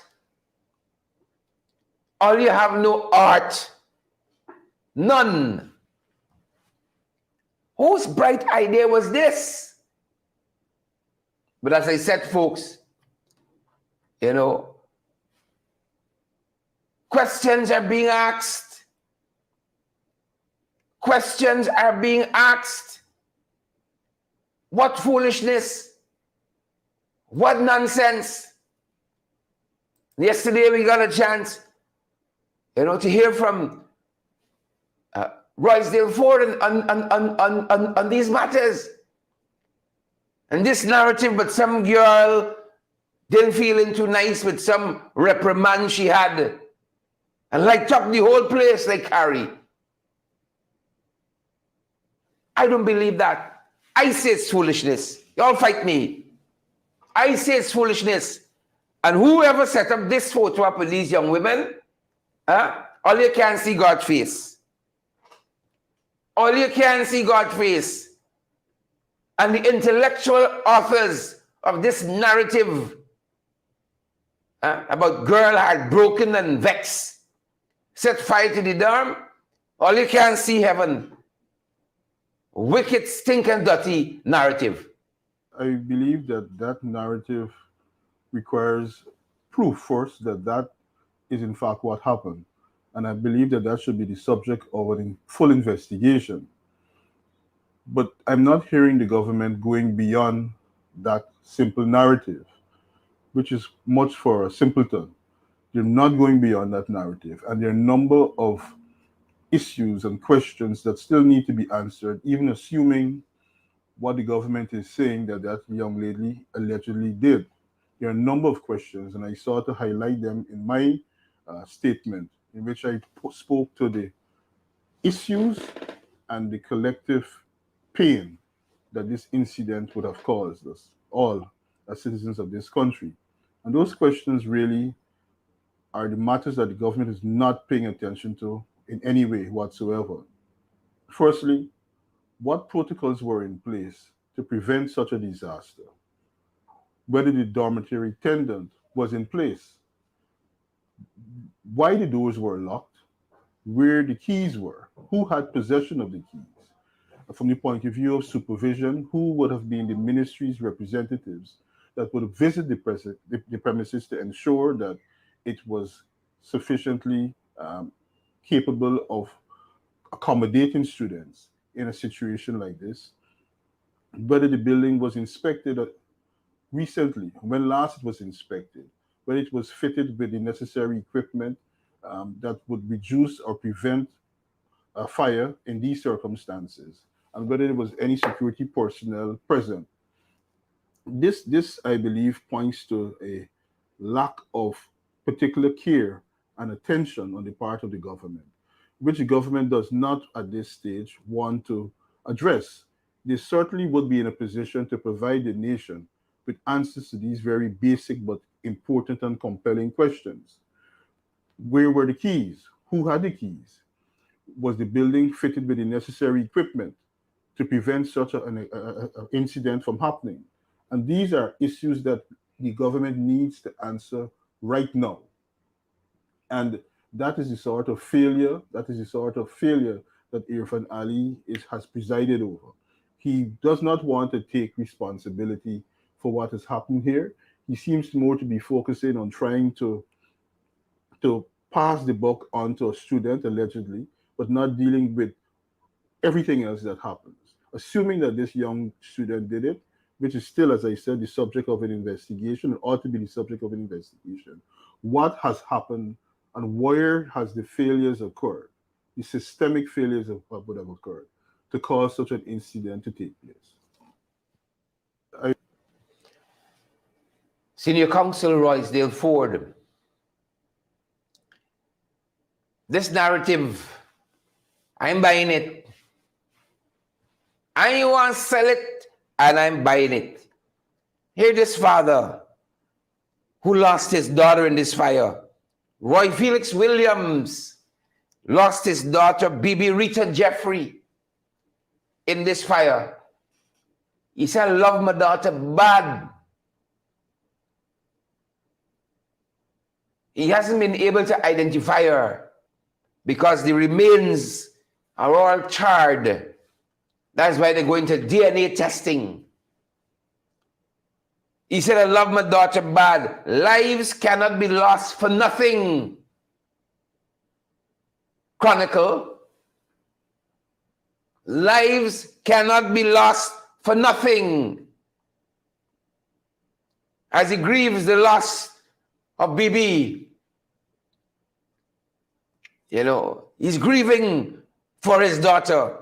All you have no art. None. Whose bright idea was this? But as I said, folks, you know, questions are being asked. Questions are being asked. What foolishness? What nonsense? Yesterday we got a chance, you know, to hear from Roysdale Forde on these matters. And this narrative, but some girl didn't feel too nice with some reprimand she had. And light up the whole place like Carrie. I don't believe that. I say it's foolishness. Y'all fight me. I say it's foolishness. And whoever set up this photo up with these young women, all you can see God's face. All you can see God's face. And the intellectual authors of this narrative about girl heartbroken and vexed, set fire to the dam, all you can see heaven. Wicked, stinking, dirty narrative. I believe that that narrative requires proof first that that is in fact what happened. And I believe that that should be the subject of a full investigation. But I'm not hearing the government going beyond that simple narrative, which is much for a simpleton. They're not going beyond that narrative. And there are a number of issues and questions that still need to be answered, even assuming what the government is saying that that young lady allegedly did. There are a number of questions, and I sought to highlight them in my statement, in which I spoke to the issues and the collective pain that this incident would have caused us all as citizens of this country. And those questions really are the matters that the government is not paying attention to in any way whatsoever. Firstly, what protocols were in place to prevent such a disaster? Whether the dormitory attendant was in place, why the doors were locked, where the keys were, who had possession of the keys. From the point of view of supervision, who would have been the ministry's representatives that would visit the premises to ensure that it was sufficiently capable of accommodating students in a situation like this. Whether the building was inspected recently, when last it was inspected, whether it was fitted with the necessary equipment that would reduce or prevent a fire in these circumstances, and whether there was any security personnel present. This, I believe, points to a lack of particular care and attention on the part of the government, which the government does not at this stage want to address. They certainly would be in a position to provide the nation with answers to these very basic but important and compelling questions. Where were the keys? Who had the keys? Was the building fitted with the necessary equipment to prevent such an incident from happening? And these are issues that the government needs to answer right now. And that is the sort of failure that Irfan Ali has presided over. He does not want to take responsibility for what has happened here. He seems more to be focusing on trying to pass the buck on to a student allegedly, but not dealing with everything else that happens. Assuming that this young student did it, which is still, as I said, the subject of an investigation, it ought to be the subject of an investigation. What has happened and where has the failures occurred, the systemic failures of what would have occurred to cause such an incident to take place? Senior Counsel Roysdale Forde, this narrative, I'm buying it. I want to sell it, and I'm buying it. Here, this father who lost his daughter in this fire, Roy Felix Williams, lost his daughter, Bibi Rita Jeffrey, in this fire. He said, I love my daughter bad. He hasn't been able to identify her because the remains are all charred. That's why they're going to DNA testing. He said, I love my daughter bad. Lives cannot be lost for nothing. Chronicle. Lives cannot be lost for nothing. As he grieves the loss of Bibi, you know, he's grieving for his daughter.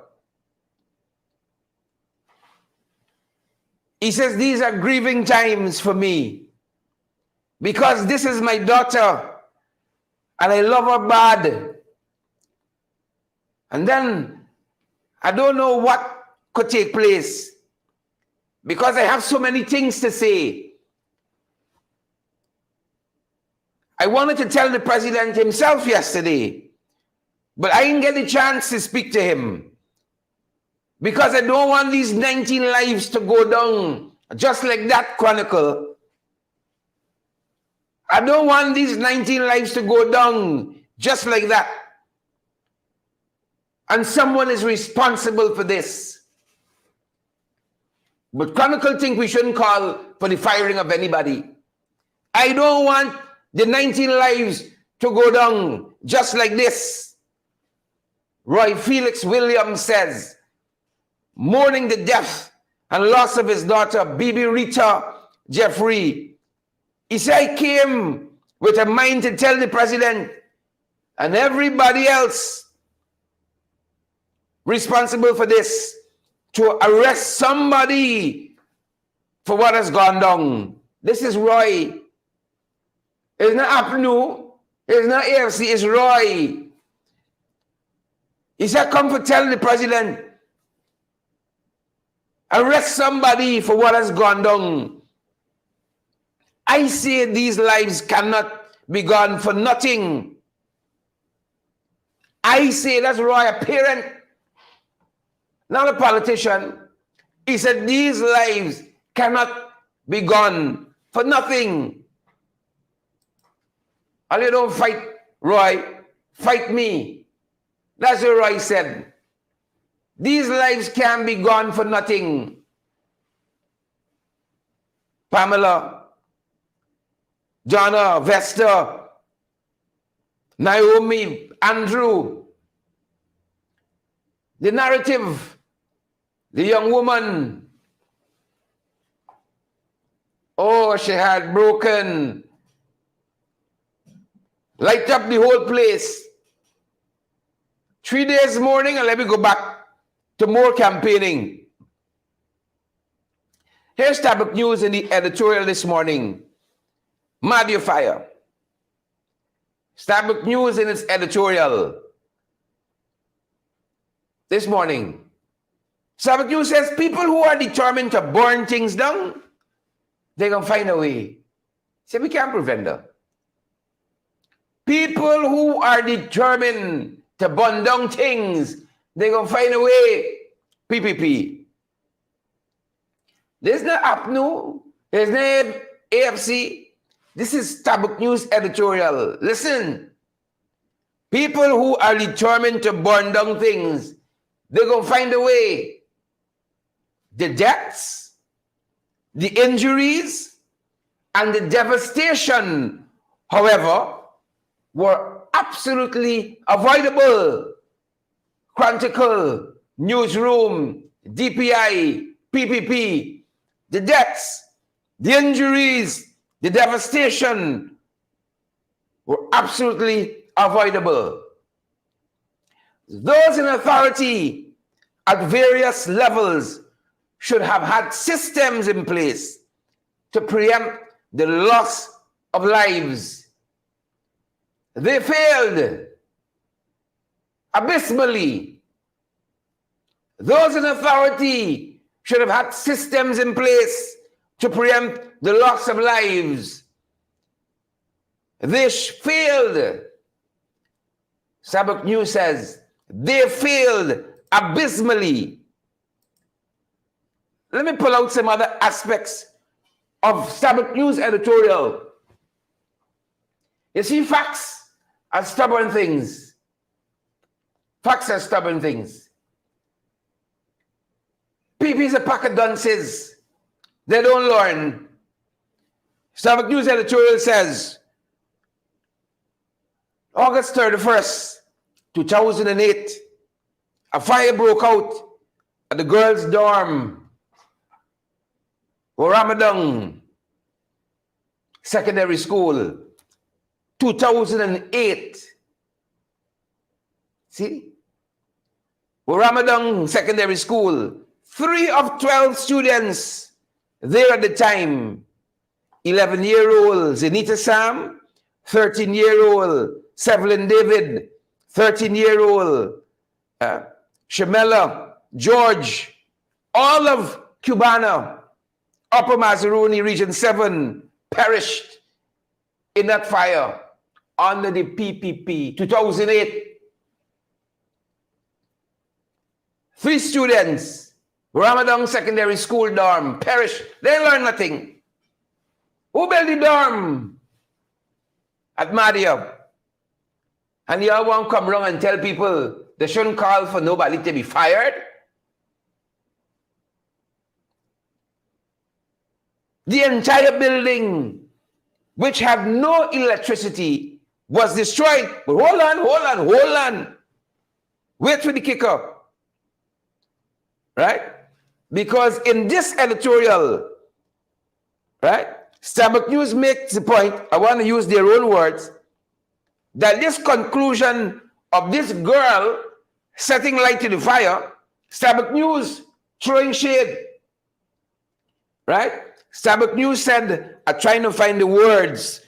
He says, these are grieving times for me because this is my daughter and I love her bad. And then I don't know what could take place because I have so many things to say. I wanted to tell the president himself yesterday, but I didn't get the chance to speak to him because I don't want these 19 lives to go down just like that, Chronicle. I don't want these 19 lives to go down just like that. And someone is responsible for this. But Chronicle think we shouldn't call for the firing of anybody. I don't want the 19 lives to go down just like this. Roy Felix Williams says, mourning the death and loss of his daughter, Bibi Rita Jeffrey. He said, I came with a mind to tell the president and everybody else responsible for this to arrest somebody for what has gone down. This is Roy. It's not APNU. It's not AFC. It's Roy. He said, come for tell the president, arrest somebody for what has gone down. I say these lives cannot be gone for nothing. I say, that's Roy, a parent, not a politician. He said, these lives cannot be gone for nothing. All you don't fight, Roy, fight me. That's what Roy said. These lives can be gone for nothing. Pamela, Jonna, Vesta, Naomi, Andrew. The narrative, the young woman, oh, she had broken, light up the whole place. 3 days mourning, and let me go back to more campaigning. Here's Tabuk News in the editorial this morning. Mahdia fire. Tabuk News in its editorial this morning. Tabuk News says people who are determined to burn things down, they can find a way. Say we can't prevent that. People who are determined to burn down things, they gonna find a way. PPP. There's no APNU, there's no AFC. This is Tabuk News editorial. Listen. People who are determined to burn down things, they're going to find a way. The deaths, the injuries, and the devastation, however, were absolutely avoidable. Chronicle, Newsroom, DPI, PPP, the deaths, the injuries, the devastation were absolutely avoidable. Those in authority at various levels should have had systems in place to preempt the loss of lives. They failed abysmally. Those in authority should have had systems in place to preempt the loss of lives. They failed. Sabbath News says they failed abysmally. Let me pull out some other aspects of Sabbath News editorial. You see, facts are stubborn things. Facts are stubborn things. PP's a pack of dunces. They don't learn. Sabbath News editorial says, August 31st, 2008, a fire broke out at the girls' dorm, Ramadan Secondary School, 2008. See? Ramadan Secondary School, 3 of 12 students there at the time, 11-year-old Zenita Sam, 13-year-old Sevelin David, 13-year-old Shamela George, all of Cubana, Upper Mazaruni Region 7 perished in that fire under the PPP, 2008. 3 students, Ramadan Secondary School dorm, perished. They learned nothing. Who built the dorm at Mahdia? And y'all won't come around and tell people they shouldn't call for nobody to be fired? The entire building, which had no electricity, was destroyed. But hold on. Wait for the kicker. Right? Because in this editorial, right, Sabbath News makes the point, I want to use their own words, that this conclusion of this girl setting light to the fire, Sabbath News throwing shade. Right? Sabbath News said, I'm trying to find the words.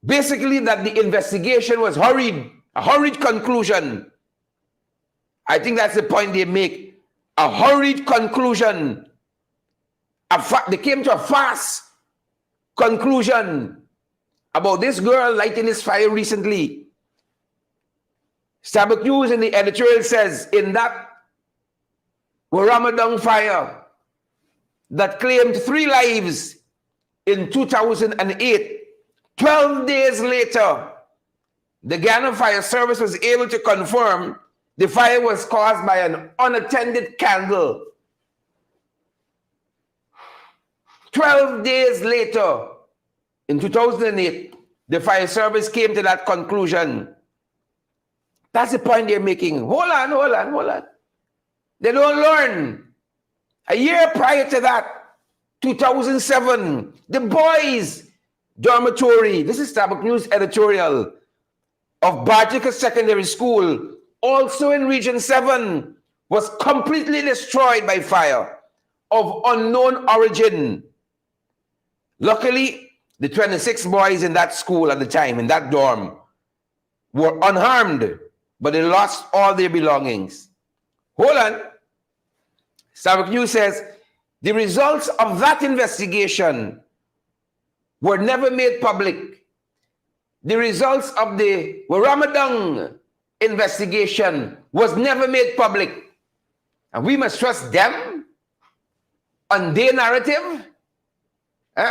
Basically, that the investigation was hurried, a hurried conclusion. I think that's the point they make. A hurried conclusion. They came to a fast conclusion about this girl lighting this fire recently. Sabbath News in the editorial says, in that Ramadan fire that claimed 3 lives in 2008, 12 days later, the Ghana Fire Service was able to confirm the fire was caused by an unattended candle. 12 days later, in 2008, the fire service came to that conclusion. That's the point they're making. Hold on. They don't learn. A year prior to that, 2007, the boys' dormitory, this is Sabbath News editorial, of Bartica Secondary School, also in Region 7, was completely destroyed by fire of unknown origin. Luckily, the 26 boys in that school at the time, in that dorm, were unharmed, but they lost all their belongings. Hold on. Sabbath News says, the results of that investigation were never made public. The results of the Ramadan investigation was never made public. And we must trust them on their narrative.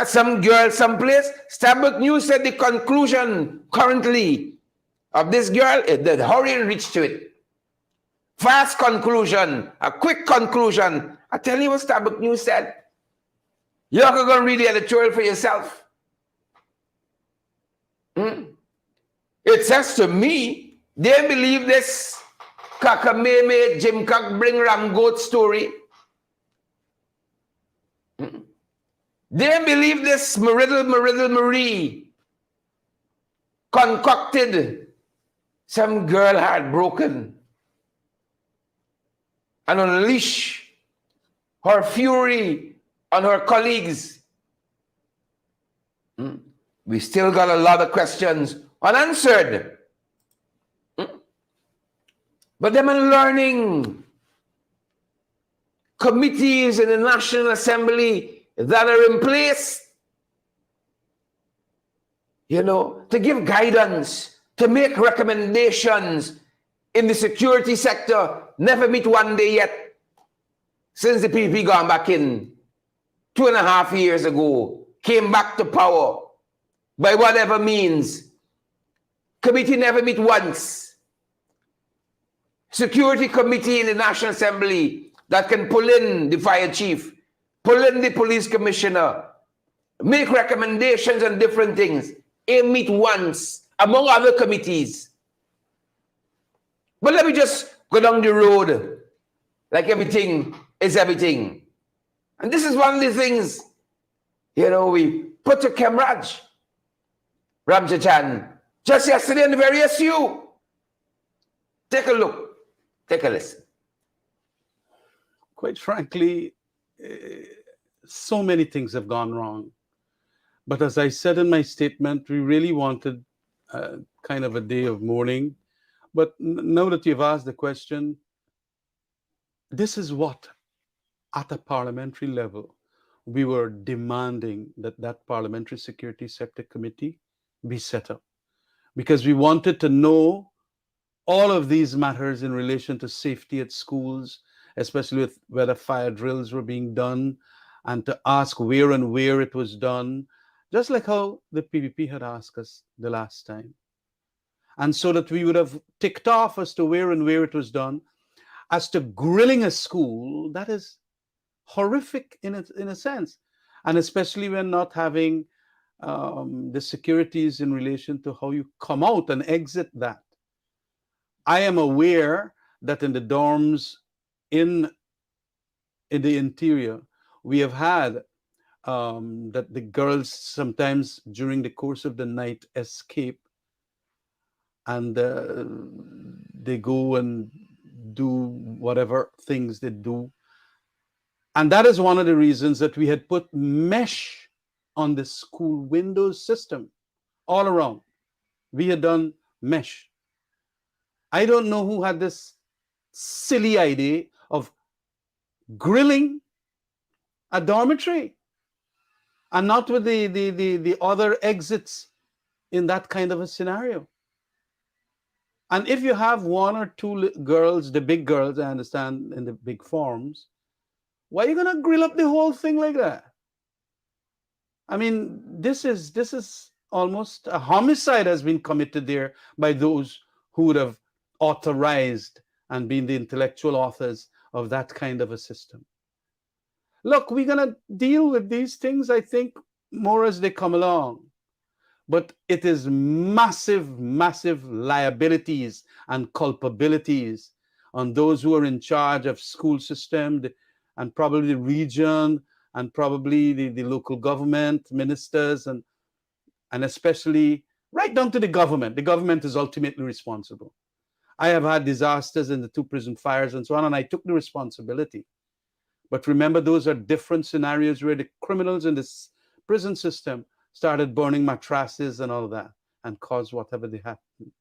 Some girl, someplace. Sabbath News said the conclusion currently of this girl, the hurry reached to it. Fast conclusion, a quick conclusion. I tell you what Starbuck News said. You're going to read the editorial for yourself. It says to me, they believe this Kakameme Jim Cock bring ram goat story. They believe this Meriddle Marie concocted some girl heartbroken and unleash her fury on her colleagues. We still got a lot of questions unanswered. But them are learning committees in the National Assembly that are in place, you know, to give guidance, to make recommendations in the security sector. Never meet one day yet since the PPP gone back in 2.5 years ago, came back to power by whatever means. Committee never meet once. Security committee in the National Assembly that can pull in the fire chief, pull in the police commissioner, make recommendations on different things. They meet once, among other committees. But let me just go down the road like everything is everything. And this is one of the things, you know, we put to Kemraj Ramchachan just yesterday in the very SU. Take a look, take a listen. Quite frankly, so many things have gone wrong. But as I said in my statement, we really wanted kind of a day of mourning. But now that you've asked the question, this is what, at a parliamentary level, we were demanding that Parliamentary Security Sector Committee be set up. Because we wanted to know all of these matters in relation to safety at schools, especially with whether fire drills were being done, and to ask where and where it was done, just like how the PPP had asked us the last time. And so that we would have ticked off as to where and where it was done. As to grilling a school, that is horrific in a sense. And especially when not having the securities in relation to how you come out and exit that. I am aware that in the dorms in the interior, we have had that the girls sometimes during the course of the night escape and they go and do whatever things they do. And that is one of the reasons that we had put mesh on the school windows system all around. We had done mesh. I don't know who had this silly idea of grilling a dormitory and not with the other exits in that kind of a scenario. And if you have one or two girls, the big girls, I understand, in the big forms, why are you going to grill up the whole thing like that? I mean, this is almost a homicide has been committed there by those who would have authorized and been the intellectual authors of that kind of a system. Look, we're going to deal with these things, I think, more as they come along. But it is massive, massive liabilities and culpabilities on those who are in charge of school system and probably the region and probably the local government, ministers, and especially right down to the government. The government is ultimately responsible. I have had disasters in the 2 prison fires and so on, and I took the responsibility. But remember, those are different scenarios where the criminals in this prison system started burning mattresses and all that and caused whatever they happened.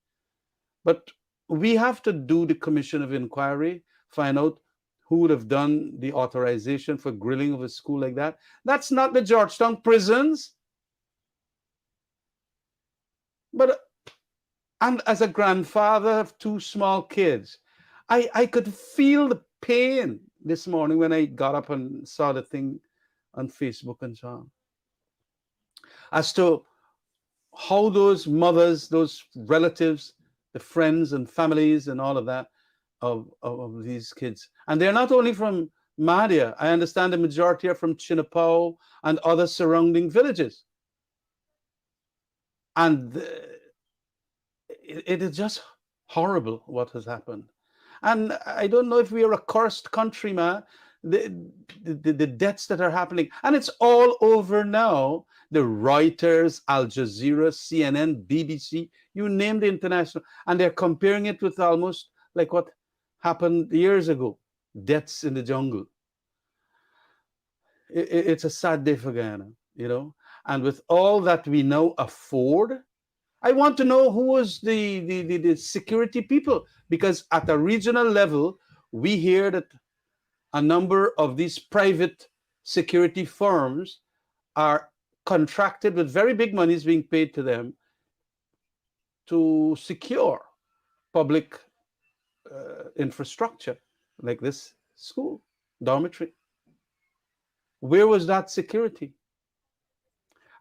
But we have to do the commission of inquiry, find out who would have done the authorization for grilling of a school like that. That's not the Georgetown prisons. But, and as a grandfather of 2 small kids, I could feel the pain this morning when I got up and saw the thing on Facebook and so on, as to how those mothers, those relatives the friends and families and all of that of these kids. And they're not only from Mahdia. I understand the majority are from Chinapao and other surrounding villages. And it is just horrible what has happened. And I don't know if we are a cursed country, man. The deaths that are happening, and it's all over now. The Reuters, Al Jazeera, CNN, BBC, you name the international, and they're comparing it with almost like what happened years ago, deaths in the jungle. It's a sad day for Guyana, you know. And with all that we now afford, I want to know who was the security people, because at a regional level, we hear that a number of these private security firms are contracted with very big monies being paid to them to secure public infrastructure like this school, dormitory. Where was that security?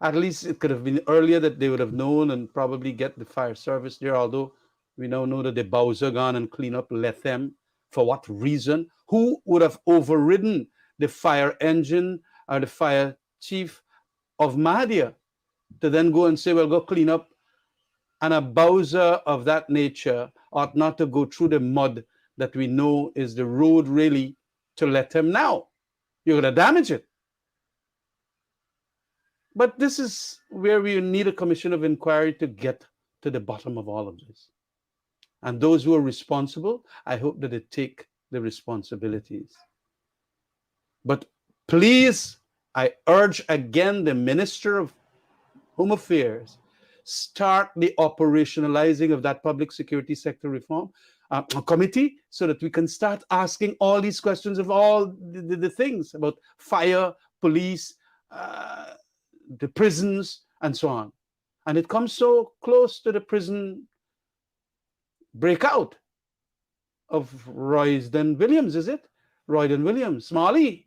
At least it could have been earlier that they would have known and probably get the fire service there, although we now know that the Bowser gone and clean up, let them. For what reason? Who would have overridden the fire engine or the fire chief of Mahdia to then go and say, well, go clean up? And a Bowser of that nature ought not to go through the mud that we know is the road really to let him now. You're going to damage it. But this is where we need a commission of inquiry to get to the bottom of all of this. And those who are responsible, I hope that they take the responsibilities. But please, I urge again the Minister of Home Affairs, start the operationalizing of that public security sector reform committee so that we can start asking all these questions of all the things about fire, police, the prisons, and so on. And it comes so close to the prison breakout of Roysdale Williams, is it? Roysdale Williams, Smalley.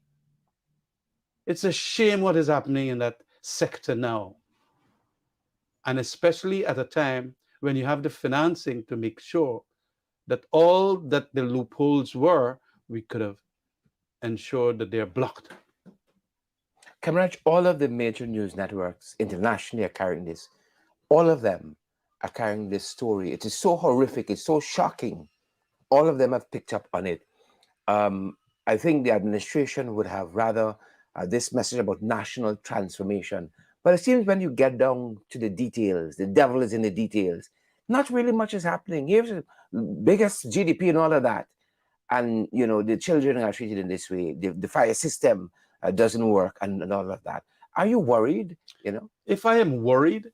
It's a shame what is happening in that sector now. And especially at a time when you have the financing to make sure that all that the loopholes were, we could have ensured that they're blocked. Kamraj, all of the major news networks internationally are carrying this. All of them are carrying this story. It is so horrific. It's so shocking. All of them have picked up on it. I think the administration would have rather this message about national transformation. But it seems when you get down to the details, the devil is in the details. Not really much is happening. Here's the biggest GDP and all of that. And, you know, the children are treated in this way. The fire system doesn't work and all of that. Are you worried, you know? If I am worried,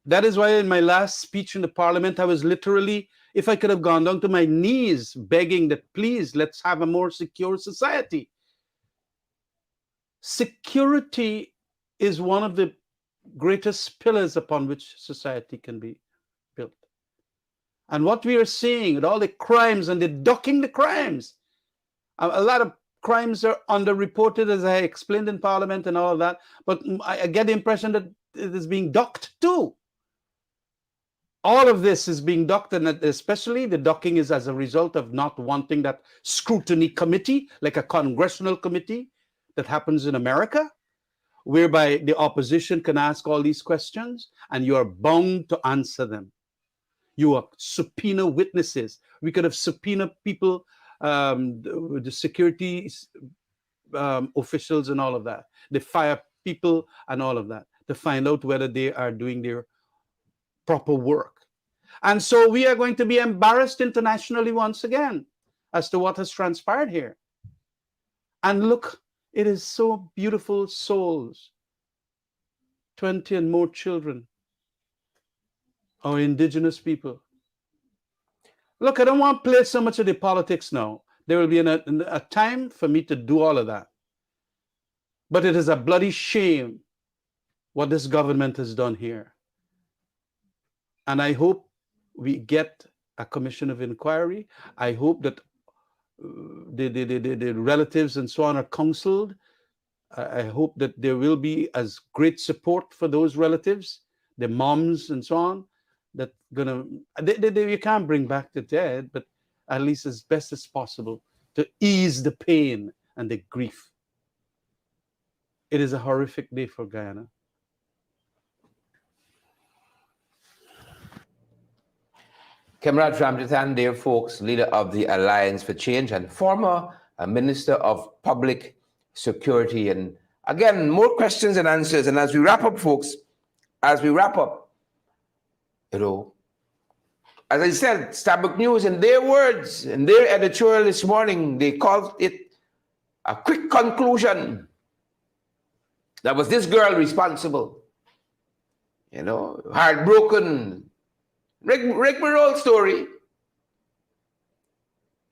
that is why in my last speech in the parliament, I was literally, if I could have gone down to my knees begging that, please, let's have a more secure society. Security is one of the greatest pillars upon which society can be built. And what we are seeing with all the crimes and the ducking the crimes, a lot of crimes are underreported, as I explained in Parliament and all of that, but I get the impression that it is being ducked too. All of this is being ducked, and especially the ducking is as a result of not wanting that scrutiny committee, like a congressional committee that happens in America, whereby the opposition can ask all these questions and you are bound to answer them. You are subpoena witnesses. We could have subpoenaed people, the security officials and all of that, the fire people and all of that, to find out whether they are doing their proper work. And so we are going to be embarrassed internationally once again as to what has transpired here. And look, it is so beautiful souls, 20 and more children, our indigenous people. Look, I don't want to play so much of the politics now. There will be a time for me to do all of that. But it is a bloody shame what this government has done here. And I hope we get a commission of inquiry. I hope that the relatives and so on are counseled. I hope that there will be as great support for those relatives, the moms and so on, that gonna you can't bring back the dead, but at least as best as possible to ease the pain and the grief. It is a horrific day for Guyana. Comrade Ramjithan, dear folks, leader of the Alliance for Change and former Minister of Public Security. And again, more questions and answers. And as we wrap up, folks, as we wrap up, you know, as I said, Starbuck News, in their words, in their editorial this morning, they called it a quick conclusion. That was this girl responsible. You know, heartbroken. Rick Merrill story.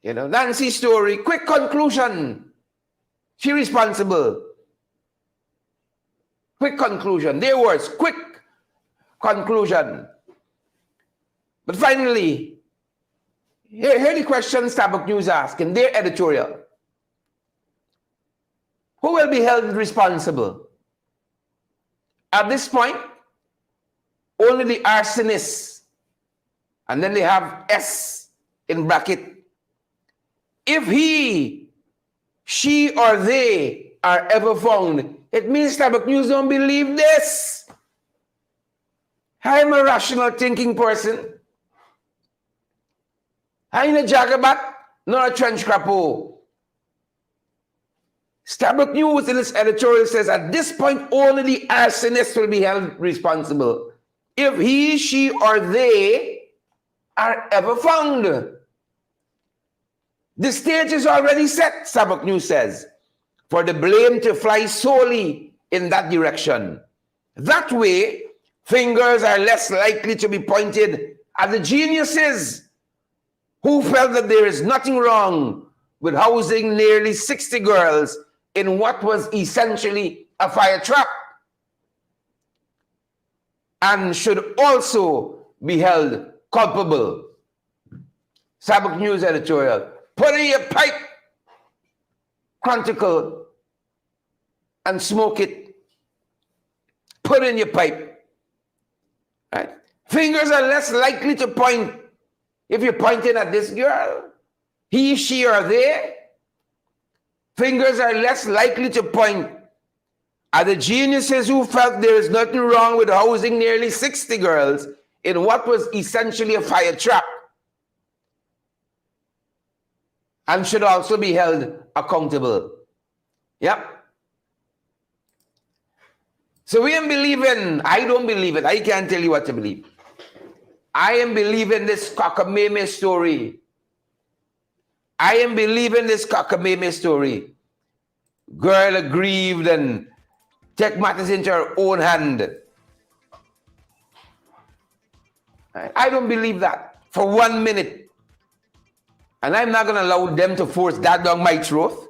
You know, Nancy story, quick conclusion. She responsible. Quick conclusion. Their words, quick conclusion. But finally, here the question Starbuck News asked in their editorial. Who will be held responsible? At this point, only the arsonists, and then they have S in bracket. If he, she, or they are ever found, it means Starbuck News don't believe this. I'm a rational thinking person. I'm a jagabat, not a trench crapo. Starbuck News in its editorial says at this point only the arsonist will be held responsible if he, she, or they are ever found. The stage is already set, Starbuck News says, for the blame to fly solely in that direction. That way, fingers are less likely to be pointed at the geniuses who felt that there is nothing wrong with housing nearly 60 girls in what was essentially a fire trap, and should also be held culpable. Starbuck News editorial. Put in your pipe, Chronicle, and smoke it. Put in your pipe. Right? Fingers are less likely to point if you're pointing at this girl, he, she, or they. Fingers are less likely to point at the geniuses who felt there is nothing wrong with housing nearly 60 girls in what was essentially a fire trap, and should also be held accountable. Yep. So we am believing, I don't believe it, I can't tell you what to believe. I am believing this cockamamie story. I am believing this cockamamie story. Girl aggrieved and take matters into her own hand. I don't believe that for 1 minute. And I'm not going to allow them to force that down my throat.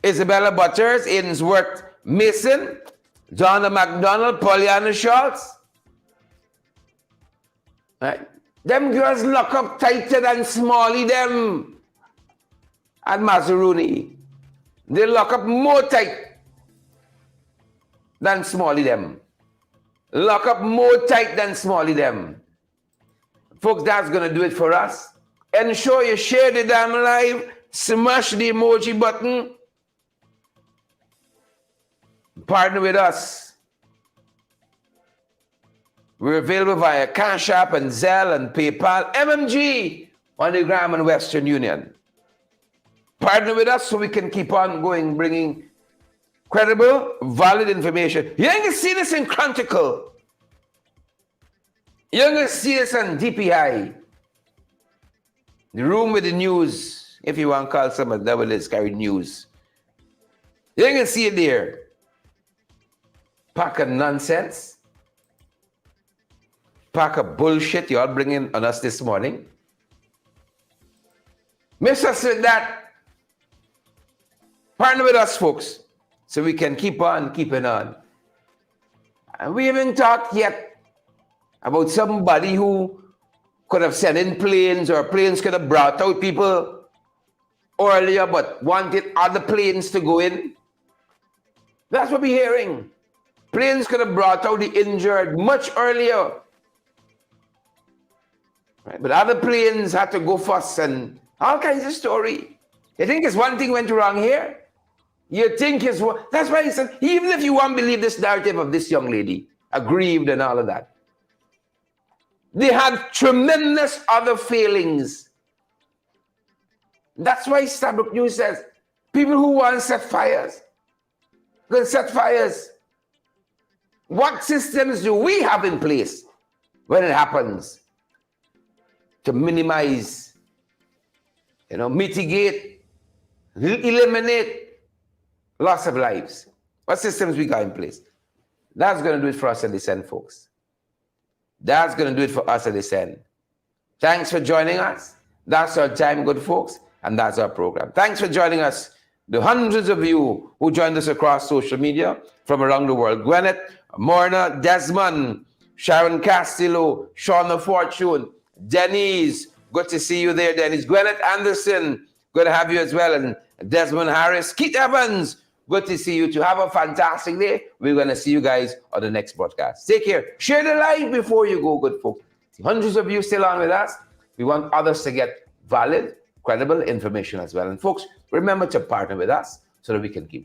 Isabella Butters, Ainsworth Mason, Donna McDonald, Pollyanna Schultz. Right? Them girls lock up tighter than Smalley them at Mazzaruni. They lock up more tight than Smalley them. Lock up more tight than Smalley them. Folks, that's going to do it for us. Ensure you share the damn live. Smash the emoji button. Partner with us. We're available via Cash App and Zelle and PayPal. MMG, MoneyGram and Western Union. Partner with us so we can keep on going, bringing credible, valid information. You ain't gonna see this in Chronicle. You're gonna see this on DPI. The room with the news, if you want to call someone double is carry news. You ain't gonna see it there. Pack of nonsense. Pack of bullshit you all bringing on us this morning. Miss us with that. Partner with us, folks, so we can keep on keeping on. And we haven't talked yet about somebody who could have sent in planes, or planes could have brought out people earlier but wanted other planes to go in. That's what we're hearing. Planes could have brought out the injured much earlier. Right? But other planes had to go first and all kinds of story. You think it's one thing went wrong here? You think it's one. That's why he said, even if you won't believe this narrative of this young lady, aggrieved and all of that, they had tremendous other failings. That's why Stabrook News says, people who want to set fires, going to set fires. What systems do we have in place when it happens to minimize, mitigate, eliminate loss of lives? What systems we got in place? That's going to do it for us at this end, folks. That's going to do it for us at this end. Thanks for joining us. That's our time, good folks, and that's our program. Thanks for joining us, the hundreds of you who joined us across social media from around the world. Gwyneth, Morna, Desmond, Sharon Castillo, Shauna Fortune, Denise, good to see you there, Denise. Gwyneth Anderson, good to have you as well. And Desmond Harris, Keith Evans, good to see you too. Have a fantastic day. We're going to see you guys on the next broadcast. Take care. Share the live before you go, good folks. Hundreds of you still on with us. We want others to get valid, credible information as well. And folks, remember to partner with us so that we can keep